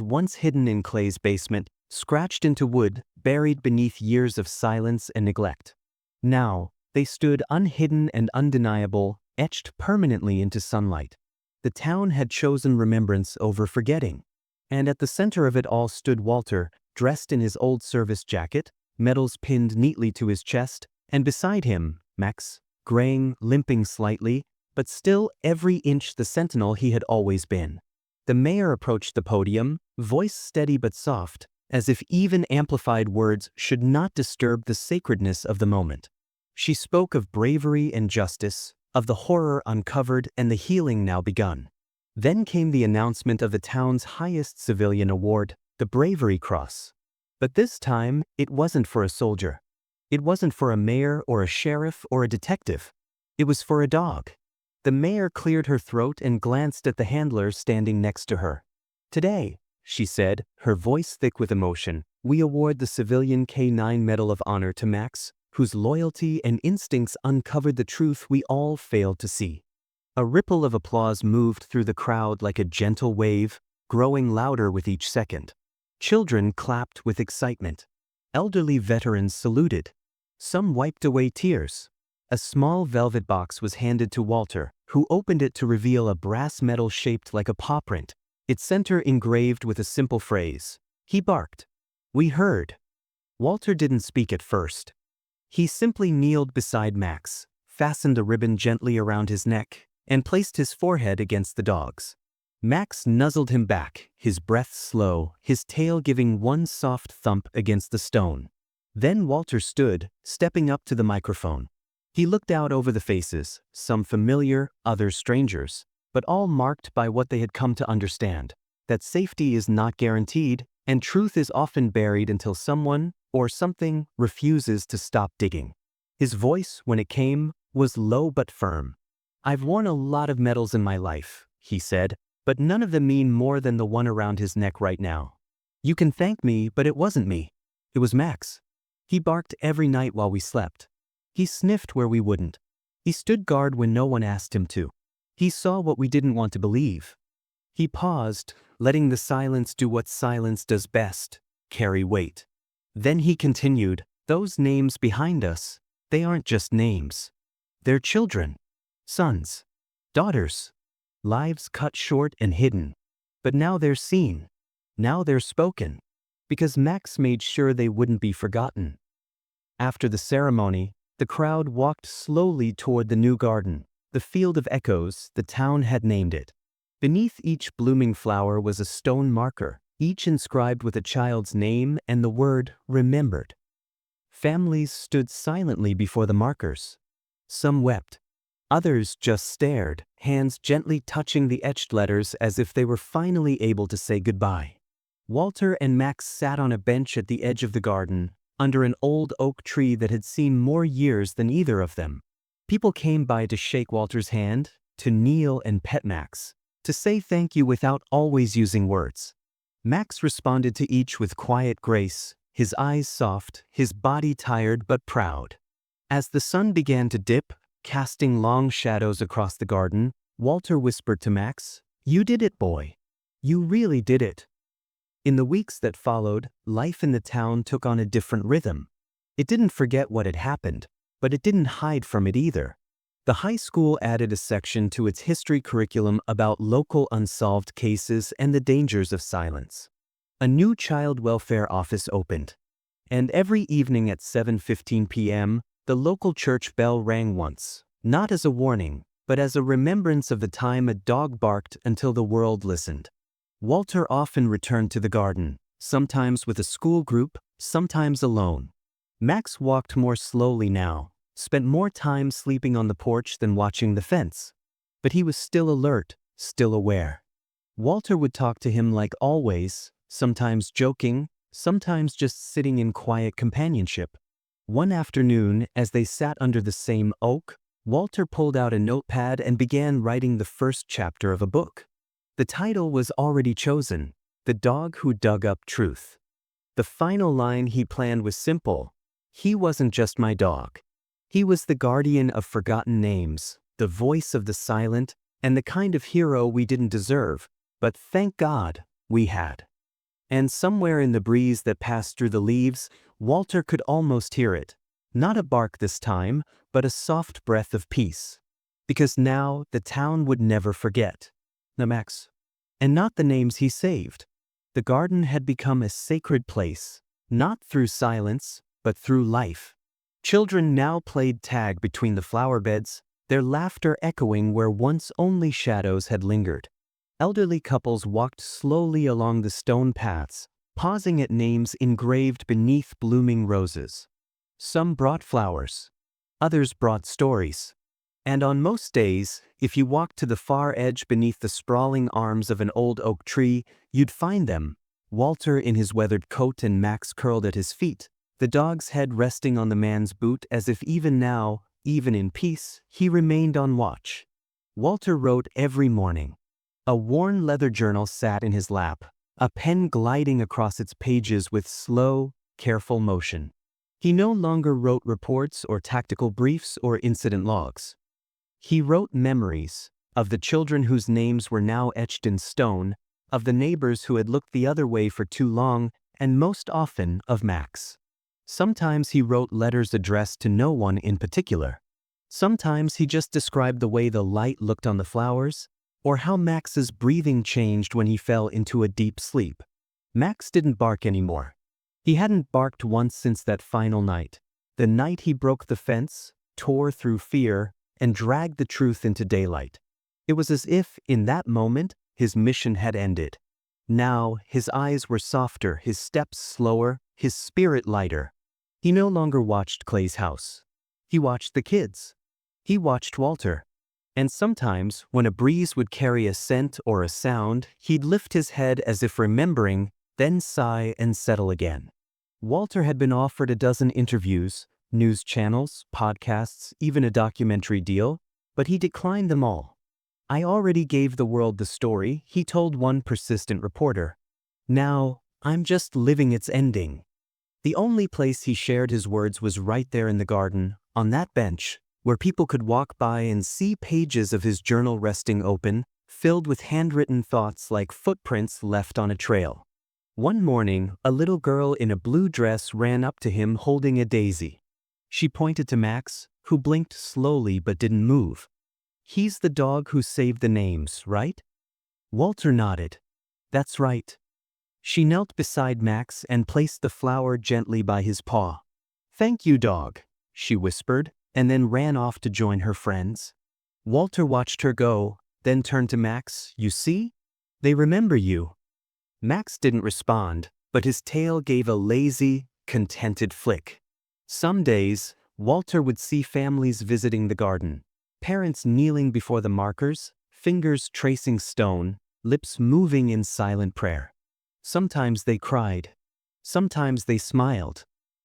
[SPEAKER 1] once hidden in Clay's basement, scratched into wood, buried beneath years of silence and neglect. Now, they stood unhidden and undeniable, etched permanently into sunlight. The town had chosen remembrance over forgetting. And at the center of it all stood Walter, dressed in his old service jacket, medals pinned neatly to his chest, and beside him, Max, graying, limping slightly, but still every inch the sentinel he had always been. The mayor approached the podium, voice steady but soft, as if even amplified words should not disturb the sacredness of the moment. She spoke of bravery and justice, of the horror uncovered and the healing now begun. Then came the announcement of the town's highest civilian award, the Bravery Cross. But this time, it wasn't for a soldier. It wasn't for a mayor or a sheriff or a detective. It was for a dog. The mayor cleared her throat and glanced at the handler standing next to her. "Today," she said, her voice thick with emotion, "we award the Civilian K9 Medal of Honor to Max, whose loyalty and instincts uncovered the truth we all failed to see." A ripple of applause moved through the crowd like a gentle wave, growing louder with each second. Children clapped with excitement. Elderly veterans saluted. Some wiped away tears. A small velvet box was handed to Walter, who opened it to reveal a brass medal shaped like a paw print, its center engraved with a simple phrase. He barked. "We heard." Walter didn't speak at first. He simply kneeled beside Max, fastened a ribbon gently around his neck, and placed his forehead against the dog's. Max nuzzled him back, his breath slow, his tail giving one soft thump against the stone. Then Walter stood, stepping up to the microphone. He looked out over the faces, some familiar, others strangers, but all marked by what they had come to understand: that safety is not guaranteed, and truth is often buried until someone, or something, refuses to stop digging. His voice, when it came, was low but firm. "I've worn a lot of medals in my life," he said, "but none of them mean more than the one around his neck right now. You can thank me, but it wasn't me. It was Max. He barked every night while we slept. He sniffed where we wouldn't. He stood guard when no one asked him to. He saw what we didn't want to believe." He paused, letting the silence do what silence does best: carry weight. Then he continued, "Those names behind us, they aren't just names. They're children. Sons. Daughters. Lives cut short and hidden. But now they're seen. Now they're spoken. Because Max made sure they wouldn't be forgotten." After the ceremony, the crowd walked slowly toward the new garden, the field of echoes the town had named it. Beneath each blooming flower was a stone marker, each inscribed with a child's name and the word "remembered." Families stood silently before the markers. Some wept. Others just stared, hands gently touching the etched letters as if they were finally able to say goodbye. Walter and Max sat on a bench at the edge of the garden, under an old oak tree that had seen more years than either of them. People came by to shake Walter's hand, to kneel and pet Max, to say thank you without always using words. Max responded to each with quiet grace, his eyes soft, his body tired but proud. As the sun began to dip, casting long shadows across the garden, Walter whispered to Max, "You did it, boy. You really did it." In the weeks that followed, life in the town took on a different rhythm. It didn't forget what had happened, but it didn't hide from it either. The high school added a section to its history curriculum about local unsolved cases and the dangers of silence. A new child welfare office opened. And every evening at 7:15 p.m., the local church bell rang once, not as a warning, but as a remembrance of the time a dog barked until the world listened. Walter often returned to the garden, sometimes with a school group, sometimes alone. Max walked more slowly now, spent more time sleeping on the porch than watching the fence. But he was still alert, still aware. Walter would talk to him like always, sometimes joking, sometimes just sitting in quiet companionship. One afternoon, as they sat under the same oak, Walter pulled out a notepad and began writing the first chapter of a book. The title was already chosen: The Dog Who Dug Up Truth. The final line he planned was simple: "He wasn't just my dog. He was the guardian of forgotten names, the voice of the silent, and the kind of hero we didn't deserve, but thank God we had." And somewhere in the breeze that passed through the leaves, Walter could almost hear it. Not a bark this time, but a soft breath of peace. Because now the town would never forget. Max. And not the names he saved. The garden had become a sacred place, not through silence, but through life. Children now played tag between the flower beds, their laughter echoing where once only shadows had lingered. Elderly couples walked slowly along the stone paths, pausing at names engraved beneath blooming roses. Some brought flowers. Others brought stories. And on most days, if you walked to the far edge beneath the sprawling arms of an old oak tree, you'd find them: Walter in his weathered coat and Max curled at his feet, the dog's head resting on the man's boot as if even now, even in peace, he remained on watch. Walter wrote every morning. A worn leather journal sat in his lap, a pen gliding across its pages with slow, careful motion. He no longer wrote reports or tactical briefs or incident logs. He wrote memories of the children whose names were now etched in stone, of the neighbors who had looked the other way for too long, and most often of Max. Sometimes he wrote letters addressed to no one in particular. Sometimes he just described the way the light looked on the flowers, or how Max's breathing changed when he fell into a deep sleep. Max didn't bark anymore. He hadn't barked once since that final night, the night he broke the fence, tore through fear, and dragged the truth into daylight. It was as if, in that moment, his mission had ended. Now, his eyes were softer, his steps slower, his spirit lighter. He no longer watched Clay's house. He watched the kids. He watched Walter. And sometimes, when a breeze would carry a scent or a sound, he'd lift his head as if remembering, then sigh and settle again. Walter had been offered a dozen interviews, news channels, podcasts, even a documentary deal, but he declined them all. "I already gave the world the story," he told one persistent reporter. "Now, I'm just living its ending." The only place he shared his words was right there in the garden, on that bench, where people could walk by and see pages of his journal resting open, filled with handwritten thoughts like footprints left on a trail. One morning, a little girl in a blue dress ran up to him holding a daisy. She pointed to Max, who blinked slowly but didn't move. "He's the dog who saved the names, right?" Walter nodded. "That's right." She knelt beside Max and placed the flower gently by his paw. "Thank you, dog," she whispered, and then ran off to join her friends. Walter watched her go, then turned to Max. "You see? They remember you." Max didn't respond, but his tail gave a lazy, contented flick. Some days, Walter would see families visiting the garden, parents kneeling before the markers, fingers tracing stone, lips moving in silent prayer. Sometimes they cried. Sometimes they smiled.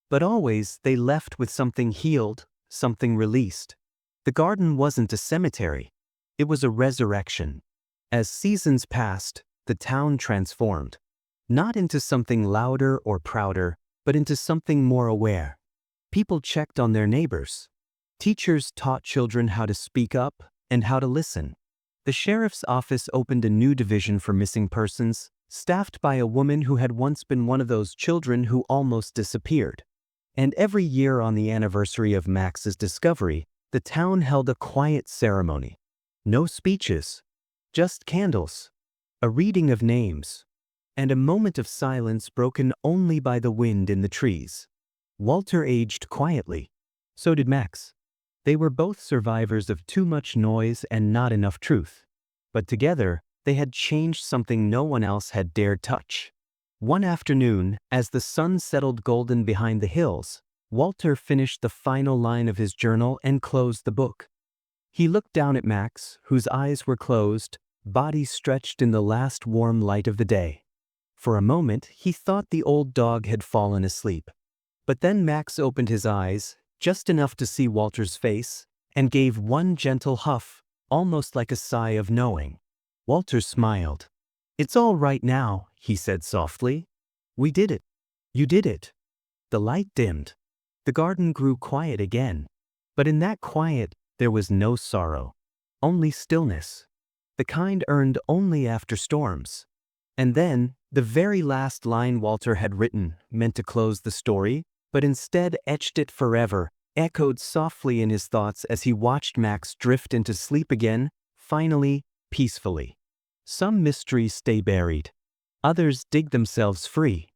[SPEAKER 1] But always they left with something healed, something released. The garden wasn't a cemetery. It was a resurrection. As seasons passed, the town transformed. Not into something louder or prouder, but into something more aware. People checked on their neighbors. Teachers taught children how to speak up and how to listen. The sheriff's office opened a new division for missing persons, staffed by a woman who had once been one of those children who almost disappeared. And every year on the anniversary of Max's discovery, the town held a quiet ceremony. No speeches, just candles, a reading of names, and a moment of silence broken only by the wind in the trees. Walter aged quietly. So did Max. They were both survivors of too much noise and not enough truth. But together, they had changed something no one else had dared touch. One afternoon, as the sun settled golden behind the hills, Walter finished the final line of his journal and closed the book. He looked down at Max, whose eyes were closed, body stretched in the last warm light of the day. For a moment, he thought the old dog had fallen asleep. But then Max opened his eyes, just enough to see Walter's face, and gave one gentle huff, almost like a sigh of knowing. Walter smiled. "It's all right now," he said softly. "We did it. You did it." The light dimmed. The garden grew quiet again. But in that quiet, there was no sorrow. Only stillness. The kind earned only after storms. And then, the very last line Walter had written, meant to close the story, but instead etched it forever, echoed softly in his thoughts as he watched Max drift into sleep again, finally, peacefully. Some mysteries stay buried. Others dig themselves free.